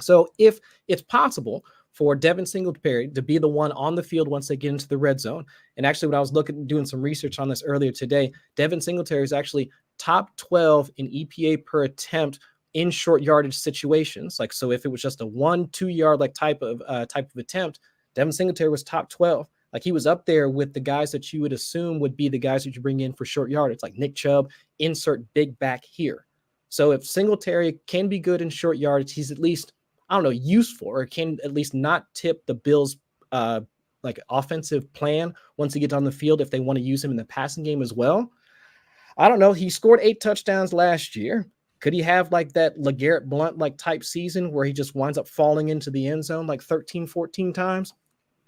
So if it's possible for Devin Singletary to be the one on the field once they get into the red zone, and actually when I was doing some research on this earlier today, Devin Singletary is actually top 12 in EPA per attempt in short yardage situations. So if it was just a 1-2 yard type of attempt, Devin Singletary was top 12. He was up there with the guys that you would assume would be the guys that you bring in for short yardage, like Nick Chubb, insert big back here. So if Singletary can be good in short yardage, he's at least, useful, or can at least not tip the Bills' like offensive plan once he gets on the field if they want to use him in the passing game as well. I don't know. He scored 8 touchdowns last year. Could he have like that LeGarrette Blount like type season where he just winds up falling into the end zone like 13, 14 times?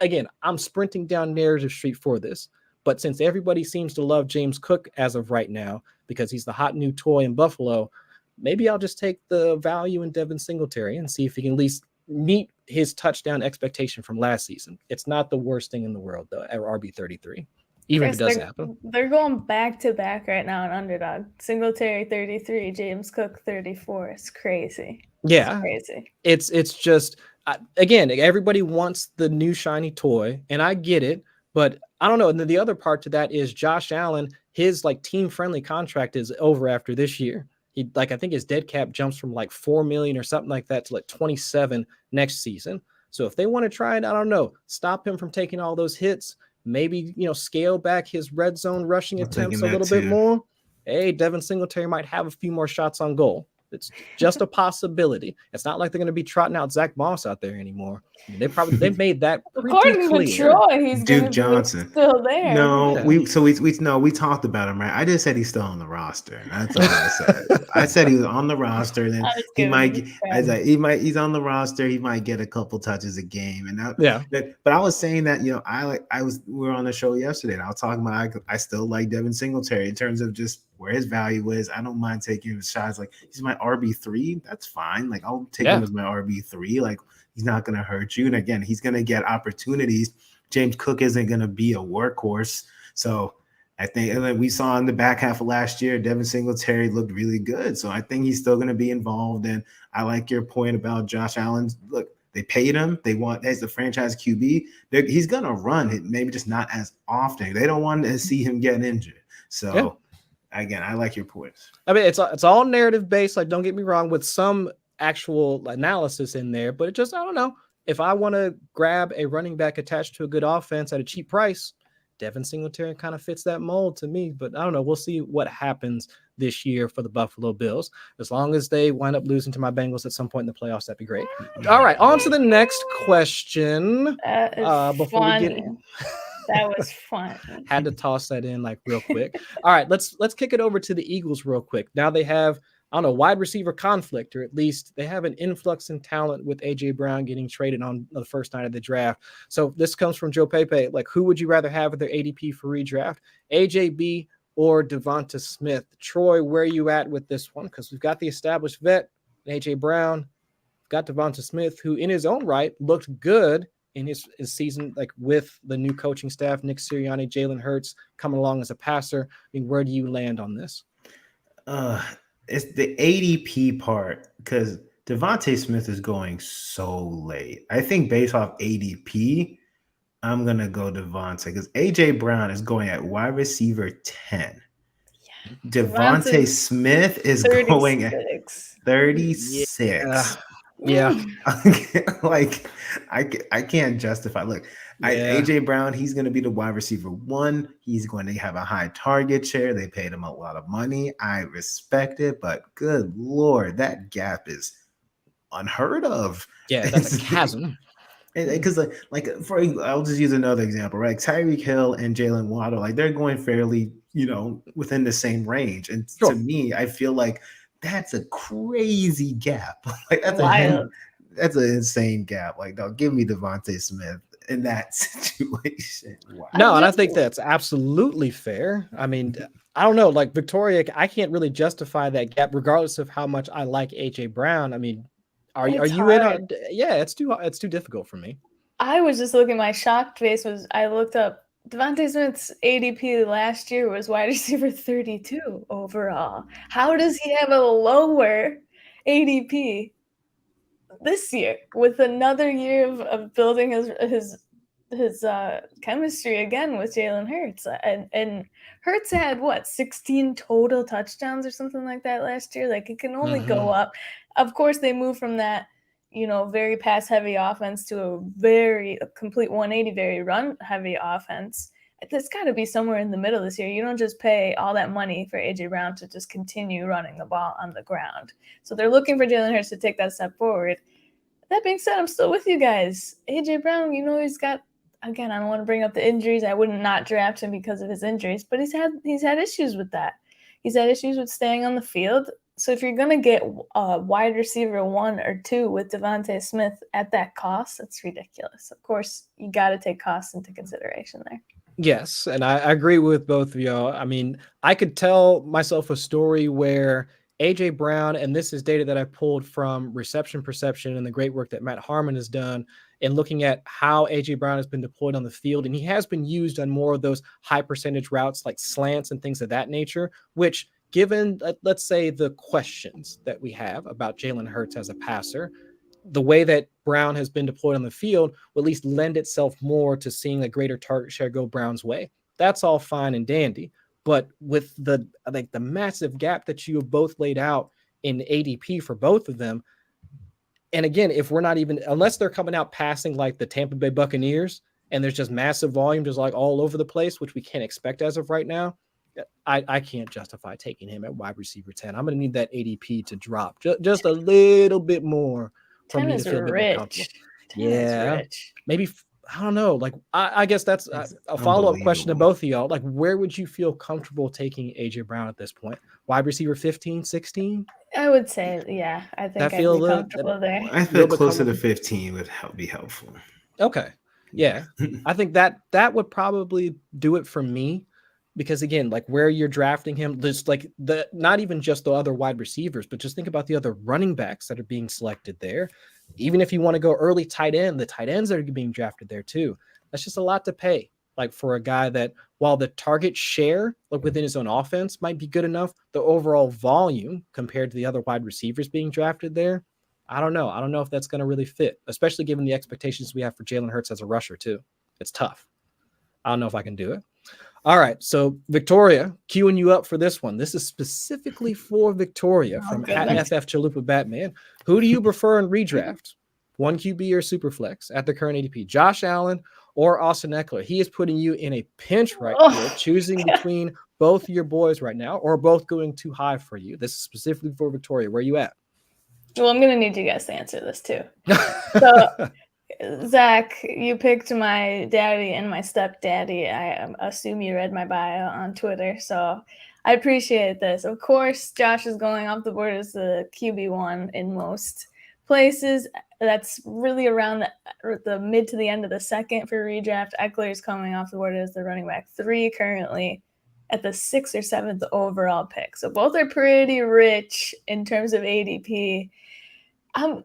Again, I'm sprinting down narrative street for this. But since everybody seems to love James Cook as of right now because he's the hot new toy in Buffalo, maybe I'll just take the value in Devin Singletary and see if he can at least meet his touchdown expectation from last season. It's not the worst thing in the world, though, at RB33, even if it does happen. They're going back-to-back right now in underdog. Singletary 33, James Cook 34. It's crazy. Yeah. It's crazy. It's just, again, everybody wants the new shiny toy, and I get it. But I don't know. And then the other part to that is Josh Allen, his like team-friendly contract is over after this year. He I think his dead cap jumps from like 4 million or something like that to like 27 next season. So if they want to try it, I don't know, stop him from taking all those hits, maybe, scale back his red zone rushing attempts a little bit more. Hey, Devin Singletary might have a few more shots on goal. It's just a possibility. It's not like they're going to be trotting out Zach Moss out there anymore. I mean, they've made that pretty According clear. to Troy, he's Duke Johnson still there. No, we talked about him, right? I just said he's still on the roster. That's all I said. I said he was on the roster. Then he's on the roster. He might get a couple touches a game. And but I was saying that we were on the show yesterday, and I was talking about I still like Devin Singletary in terms of just where his value is. I don't mind taking his shots. Like, he's my RB3. That's fine. Like, I'll take him as my RB3. Like, he's not going to hurt you. And again, he's going to get opportunities. James Cook isn't going to be a workhorse. So I think we saw in the back half of last year, Devin Singletary looked really good. So I think he's still going to be involved. And I like your point about Josh Allen. Look, they paid him. They want as the franchise QB. He's going to run it, maybe just not as often. They don't want to see him get injured. So again, I like your points. I mean, it's all narrative based. Like, don't get me wrong, with some actual analysis in there, but it just, I don't know. If I want to grab a running back attached to a good offense at a cheap price, Devin Singletary kind of fits that mold to me. But I don't know. We'll see what happens this year for the Buffalo Bills. As long as they wind up losing to my Bengals at some point in the playoffs, that'd be great. All right, on to the next question. That was fun. Had to toss that in like real quick. All right, let's kick it over to the Eagles real quick. Now they have, I don't know, wide receiver conflict, or at least they have an influx in talent with A.J. Brown getting traded on the first night of the draft. So this comes from Joe Pepe. Like, who would you rather have at their ADP for redraft? AJB or Devonta Smith? Troy, where are you at with this one? Because we've got the established vet, A.J. Brown. We've got Devonta Smith, who in his own right looked good in his season, like with the new coaching staff, Nick Sirianni, Jalen Hurts coming along as a passer. I mean, where do you land on this? It's the ADP part, because Devonte Smith is going so late. I think based off ADP, I'm going to go Devonte, because A.J. Brown is going at wide receiver 10. Yeah. Devonte Smith is 36. Going at 36. Yeah. Like, I can't justify. Look, AJ Brown, he's going to be the wide receiver 1. He's going to have a high target share. They paid him a lot of money. I respect it, but good Lord, that gap is unheard of. Yeah, that's a chasm. Because I'll just use another example, right? Tyreek Hill and Jalen Waddle, like, they're going fairly, within the same range. And to me, I feel like that's a crazy gap. Like, that's an insane gap. Like, no, give me Devonte Smith in that situation. Wow. No, and I think that's absolutely fair. I mean, I don't know, like Victoria, I can't really justify that gap regardless of how much I like AJ Brown. I mean, are you in on? Yeah, it's too difficult for me. I was just looking, my shocked face was I looked up Devonta Smith's ADP last year was wide receiver 32 overall. How does he have a lower ADP this year with another year of building his chemistry again with Jalen Hurts? And Hurts had 16 total touchdowns or something like that last year. Like, it can only go up. Of course, they moved from that, very pass heavy offense to a complete 180, very run heavy offense. It's got to be somewhere in the middle this year. You don't just pay all that money for AJ Brown to just continue running the ball on the ground. So they're looking for Jalen Hurts to take that step forward. That being said, I'm still with you guys. AJ Brown, he's got again, I don't want to bring up the injuries. I wouldn't not draft him because of his injuries, but he's had issues with that. He's had issues with staying on the field. So if you're going to get a wide receiver 1 or 2 with Devonte Smith at that cost, that's ridiculous. Of course, you got to take costs into consideration there. Yes, and I agree with both of y'all. I mean, I could tell myself a story where A.J. Brown, and this is data that I pulled from Reception Perception and the great work that Matt Harmon has done in looking at how A.J. Brown has been deployed on the field. And he has been used on more of those high percentage routes like slants and things of that nature, which given, let's say, the questions that we have about Jalen Hurts as a passer, the way that Brown has been deployed on the field will at least lend itself more to seeing a greater target share go Brown's way. That's all fine and dandy. But with the massive gap that you have both laid out in ADP for both of them, and again, if we're not even, unless they're coming out passing like the Tampa Bay Buccaneers and there's just massive volume just like all over the place, which we can't expect as of right now, I can't justify taking him at wide receiver 10. I'm going to need that ADP to drop just a little bit more. 10 is rich. 10 is rich. Maybe, I don't know. Like, I guess that's a follow-up question to both of y'all. Like, where would you feel comfortable taking A.J. Brown at this point? Wide receiver 15, 16? I would say, yeah. I think I'd be comfortable there. I feel closer to 15 would be helpful. Okay. Yeah. I think that would probably do it for me. Because again, like where you're drafting him, there's like not even just the other wide receivers, but just think about the other running backs that are being selected there. Even if you want to go early tight end, the tight ends that are being drafted there too. That's just a lot to pay. Like for a guy that while the target share like within his own offense might be good enough, the overall volume compared to the other wide receivers being drafted there, I don't know. I don't know if that's going to really fit, especially given the expectations we have for Jalen Hurts as a rusher too. It's tough. I don't know if I can do it. All right, so Victoria, queuing you up for this one. This is specifically for Victoria from @FF Chalupa Batman. Who do you prefer in redraft? 1 QB or Superflex at the current ADP? Josh Allen or Austin Eckler? He is putting you in a pinch right here, choosing between both your boys right now, or both going too high for you. This is specifically for Victoria. Where are you at? Well, I'm going to need you guys to answer this too. So, Zach, you picked my daddy and my stepdaddy. I assume you read my bio on Twitter, so I appreciate this. Of course, Josh is going off the board as the QB1 in most places. That's really around the mid to the end of the second for redraft. Eckler is coming off the board as the running back 3 currently at the 6th or 7th overall pick. So both are pretty rich in terms of ADP.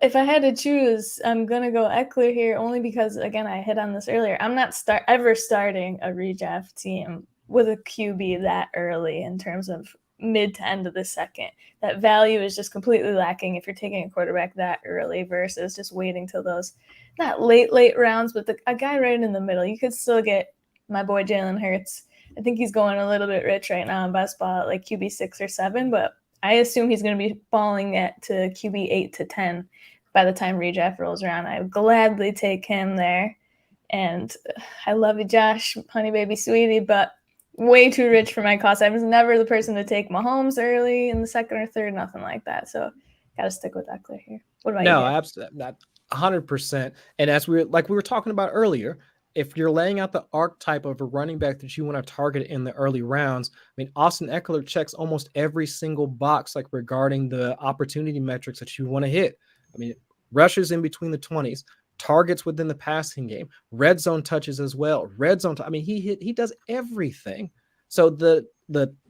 If I had to choose, I'm going to go Eckler here only because, again, I hit on this earlier. I'm not ever starting a redraft team with a QB that early in terms of mid to end of the second. That value is just completely lacking if you're taking a quarterback that early versus just waiting till those, not late rounds, but a guy right in the middle. You could still get my boy Jalen Hurts. I think he's going a little bit rich right now in best ball at like QB 6 or 7, but I assume he's going to be falling to QB 8 to 10 by the time redraft rolls around. I would gladly take him there. And I love you, Josh, honey baby sweetie, but way too rich for my cost. I was never the person to take Mahomes early in the second or third, nothing like that. So got to stick with Eckler here. What about you? No, absolutely, 100%. And as we were talking about earlier, if you're laying out the archetype of a running back that you want to target in the early rounds, I mean, Austin Eckler checks almost every single box, like regarding the opportunity metrics that you want to hit. I mean, rushes in between the 20s, targets within the passing game, red zone touches as well. Red zone, I mean, he does everything. So the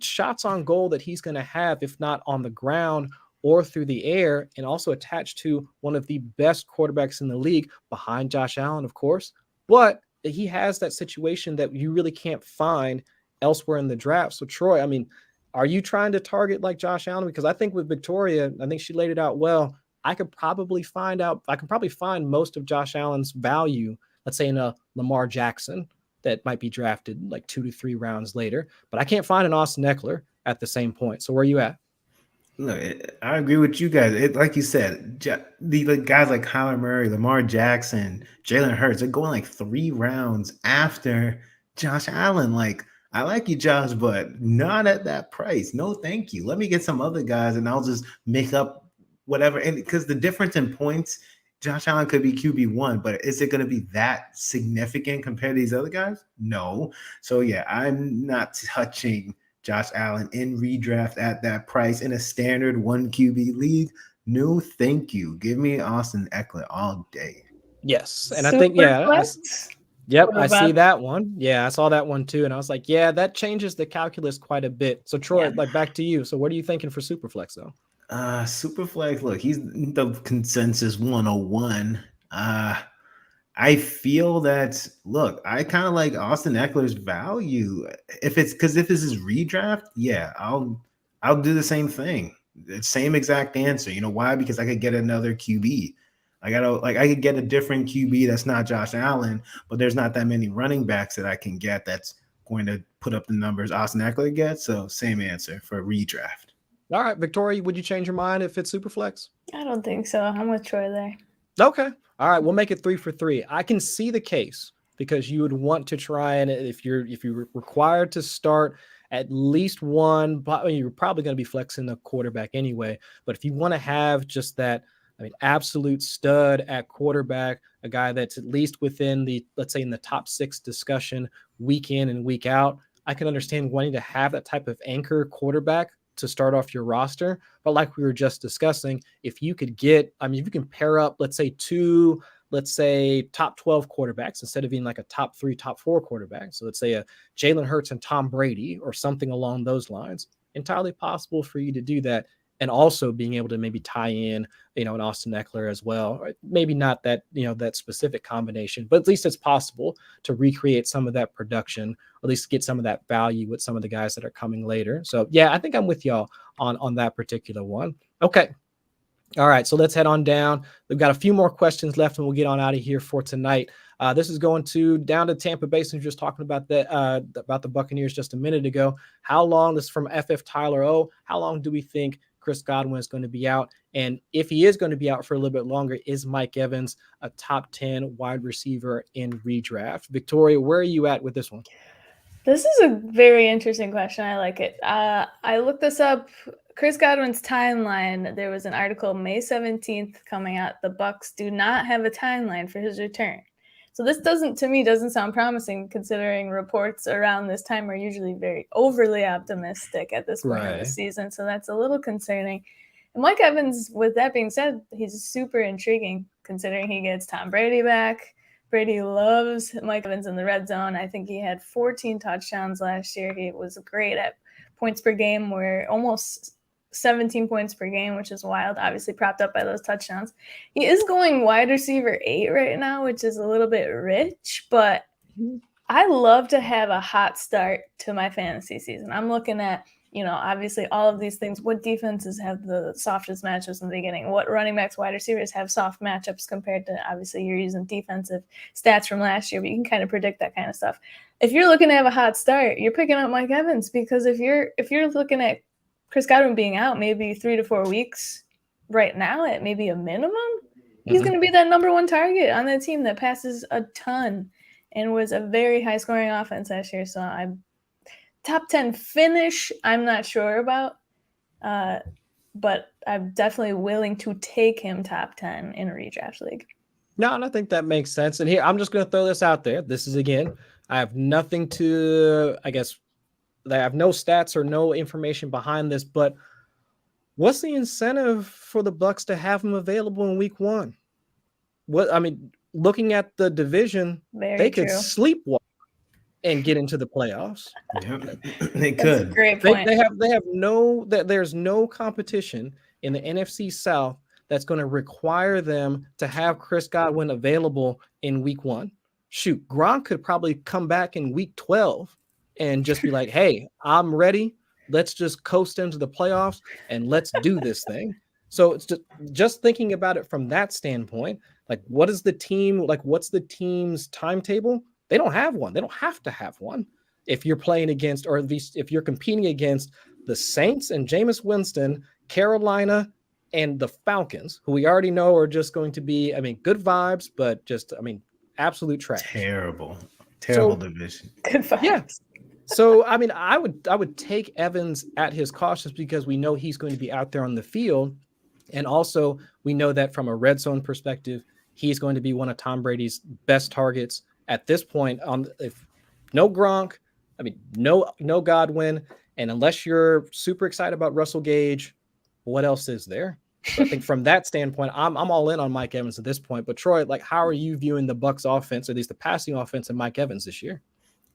shots on goal that he's going to have, if not on the ground or through the air, and also attached to one of the best quarterbacks in the league behind Josh Allen, of course, but he has that situation that you really can't find elsewhere in the draft. So Troy, I mean, are you trying to target like Josh Allen? Because I think with Victoria, I think she laid it out well. I can probably find most of Josh Allen's value, let's say in a Lamar Jackson that might be drafted like 2 to 3 rounds later, but I can't find an Austin Eckler at the same point. So where are you at? Look, I agree with you guys. Like you said, the guys like Kyler Murray, Lamar Jackson, Jalen Hurts, they're going like 3 rounds after Josh Allen. Like, I like you, Josh, but not at that price. No, thank you. Let me get some other guys, and I'll just make up whatever. And because the difference in points Josh Allen could be QB1, but is it going to be that significant compared to these other guys? No. So yeah, I'm not touching Josh Allen in redraft at that price in a standard 1 QB league. No, thank you. Give me Austin Eckler all day. Yes, and I think yep, I see that one. Yeah, I saw that one too, and I was like, yeah, that changes the calculus quite a bit. So Troy, like back to you. So what are you thinking for Superflex though? Superflex, look, he's the consensus 101. I feel that, look, I kind of like Austin Eckler's value. If this is redraft, yeah, I'll do the same thing. The same exact answer. You know why? Because I could get another QB. I could get a different QB that's not Josh Allen, but there's not that many running backs that I can get that's going to put up the numbers Austin Eckler gets. So same answer for redraft. All right, Victoria, would you change your mind if it's Superflex? I don't think so. I'm with Troy there. Okay. All right, we'll make it 3 for 3. I can see the case because you would want to try, and if you're required to start at least one, you're probably going to be flexing a quarterback anyway. But if you want to have just that, absolute stud at quarterback, a guy that's at least within the, let's say, in the top 6 discussion week in and week out, I can understand wanting to have that type of anchor quarterback to start off your roster. But like we were just discussing, if you could get, if you can pair up, let's say 2, top 12 quarterbacks instead of being like a top 3, top 4 quarterback. So let's say a Jalen Hurts and Tom Brady or something along those lines, entirely possible for you to do that. And also being able to maybe tie in, an Austin Eckler as well. Maybe not that, that specific combination, but at least it's possible to recreate some of that production, or at least get some of that value with some of the guys that are coming later. So yeah, I think I'm with y'all on that particular one. Okay. All right. So let's head on down. We've got a few more questions left and we'll get on out of here for tonight. This is going down to Tampa Bay. Since we were just talking about about the Buccaneers just a minute ago. How long, this is from FF Tyler O, how long do we think Chris Godwin is going to be out? And if he is going to be out for a little bit longer, is Mike Evans a top 10 wide receiver in redraft? Victoria, where are you at with this one? This is a very interesting question. I like it. I looked this up. Chris Godwin's timeline. There was an article May 17th coming out. The Bucs do not have a timeline for his return. So this doesn't sound promising, considering reports around this time are usually very overly optimistic at this point of the season. So that's a little concerning. And Mike Evans, with that being said, he's super intriguing considering he gets Tom Brady back. Brady loves Mike Evans in the red zone. I think he had 14 touchdowns last year. He was great at points per game, where almost 17 points per game, which is wild, obviously propped up by those touchdowns. He is going wide receiver 8 right now, which is a little bit rich, but I love to have a hot start to my fantasy season. I'm looking at, obviously all of these things. What defenses have the softest matchups in the beginning? What running backs, wide receivers have soft matchups compared to, obviously you're using defensive stats from last year, but you can kind of predict that kind of stuff. If you're looking to have a hot start, you're picking up Mike Evans, because if you're looking at Chris Godwin being out maybe 3 to 4 weeks right now at maybe a minimum, he's going to be that number 1 target on that team that passes a ton and was a very high scoring offense last year. So I'm top 10 finish, I'm not sure about, but I'm definitely willing to take him top 10 in a redraft league. No, and I think that makes sense. And here, I'm just going to throw this out there. This is, again, I have nothing to, I have no stats or no information behind this, but what's the incentive for the Bucs to have him available in week 1? Looking at the division, they could sleepwalk and get into the playoffs. Yep. They could. That's a great point. There's no competition in the NFC South that's going to require them to have Chris Godwin available in week 1. Shoot, Gronk could probably come back in week 12 and just be like, hey, I'm ready. Let's just coast into the playoffs and let's do this thing. So it's just thinking about it from that standpoint, like what's the team's timetable? They don't have one. They don't have to have one. If you're playing against, or at least if you're competing against the Saints and Jameis Winston, Carolina, and the Falcons, who we already know are just going to be, good vibes, but just, absolute trash. Terrible division. Good vibes. Yeah. So, I would take Evans at his cautious, because we know he's going to be out there on the field. And also, we know that from a red zone perspective, he's going to be one of Tom Brady's best targets at this point. If no Gronk, I mean, no Godwin, and unless you're super excited about Russell Gage, what else is there? So I think from that standpoint, I'm all in on Mike Evans at this point. But Troy, like, how are you viewing the Bucs offense, or at least the passing offense, and Mike Evans this year?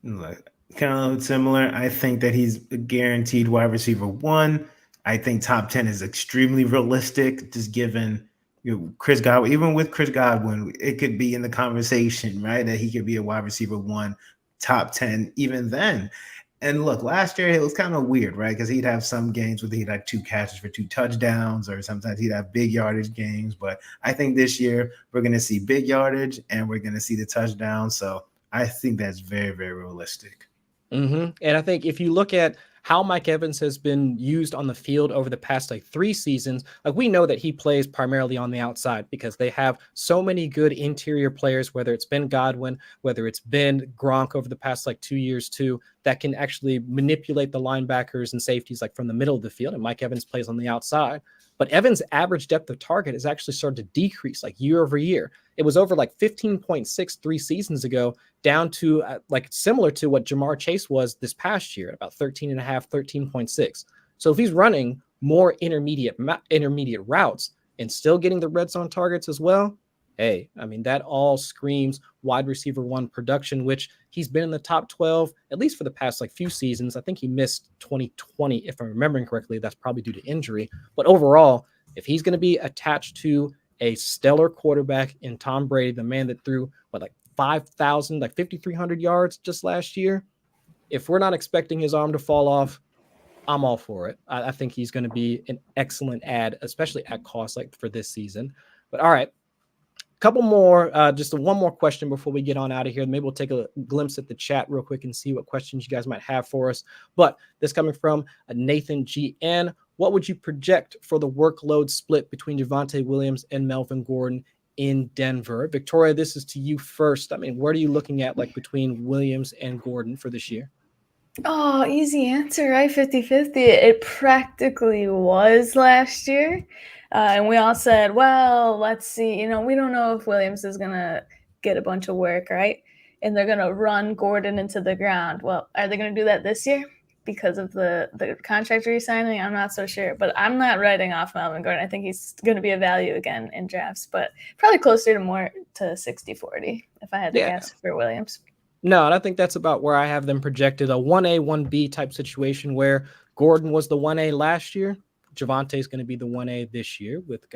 Like, kind of similar. I think that he's a guaranteed wide receiver 1. I think top 10 is extremely realistic, just given Chris Godwin. Even with Chris Godwin, it could be in the conversation, right? That he could be a wide receiver 1, top 10, even then. And look, last year it was kind of weird, right? Because he'd have some games where he'd have 2 catches for 2 touchdowns, or sometimes he'd have big yardage games. But I think this year we're going to see big yardage and we're going to see the touchdown. So I think that's very, very realistic. And I think if you look at how Mike Evans has been used on the field over the past 3 seasons, like, we know that he plays primarily on the outside because they have so many good interior players, whether it's been Godwin, whether it's been Gronk over the past 2 years too, that can actually manipulate the linebackers and safeties from the middle of the field. And Mike Evans plays on the outside. But Evans' average depth of target has actually started to decrease year over year. It was over 15.6 3 seasons ago, down to similar to what Jamar Chase was this past year, about 13.5, 13.6. So if he's running more intermediate routes and still getting the red zone targets as well, hey, I mean, that all screams wide receiver 1 production, which he's been in the top 12, at least for the past few seasons. I think he missed 2020, if I'm remembering correctly. That's probably due to injury. But overall, if he's going to be attached to a stellar quarterback in Tom Brady, the man that threw 5,000, 5,300 yards just last year, if we're not expecting his arm to fall off, I'm all for it. I think he's going to be an excellent add, especially at cost for this season. But all right, couple more, just one more question before we get on out of here. Maybe we'll take a glimpse at the chat real quick and see what questions you guys might have for us. But this coming from Nathan GN. What would you project for the workload split between Devonte Williams and Melvin Gordon in Denver? Victoria, this is to you first. I mean, what are you looking at between Williams and Gordon for this year? Oh, easy answer, right? 50-50. It practically was last year. And we all said, well, let's see. We don't know if Williams is going to get a bunch of work, right? And they're going to run Gordon into the ground. Well, are they going to do that this year because of the contract re-signing? I'm not so sure. But I'm not writing off Melvin Gordon. I think he's going to be a value again in drafts, but probably closer to more to 60-40 if I had to guess for Williams. No, and I think that's about where I have them projected, a 1A, 1B type situation where Gordon was the 1A last year. Javonte is going to be the 1A this year, with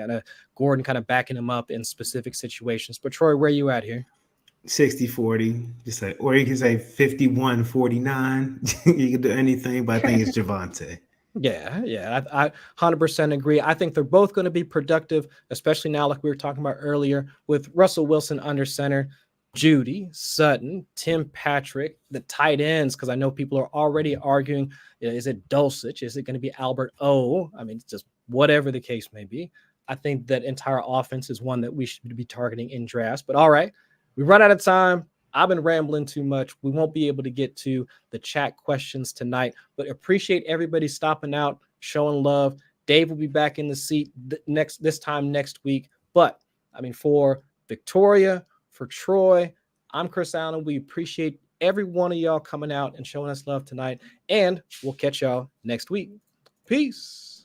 Gordon kind of backing him up in specific situations. But Troy, where are you at here? 60-40, or you can say 51-49. You can do anything, but I think it's Javonte. Yeah, I 100% agree. I think they're both going to be productive, especially now, like we were talking about earlier, with Russell Wilson under center, Judy, Sutton, Tim Patrick, the tight ends, because I know people are already arguing, is it Dulcich? Is it going to be Albert O? I mean, it's just whatever the case may be. I think that entire offense is one that we should be targeting in drafts. But all right, we run out of time. I've been rambling too much. We won't be able to get to the chat questions tonight, but appreciate everybody stopping out, showing love. Dave will be back in the seat this time next week. But I mean, for Victoria, for Troy, I'm Chris Allen. We appreciate every one of y'all coming out and showing us love tonight, and we'll catch y'all next week. Peace.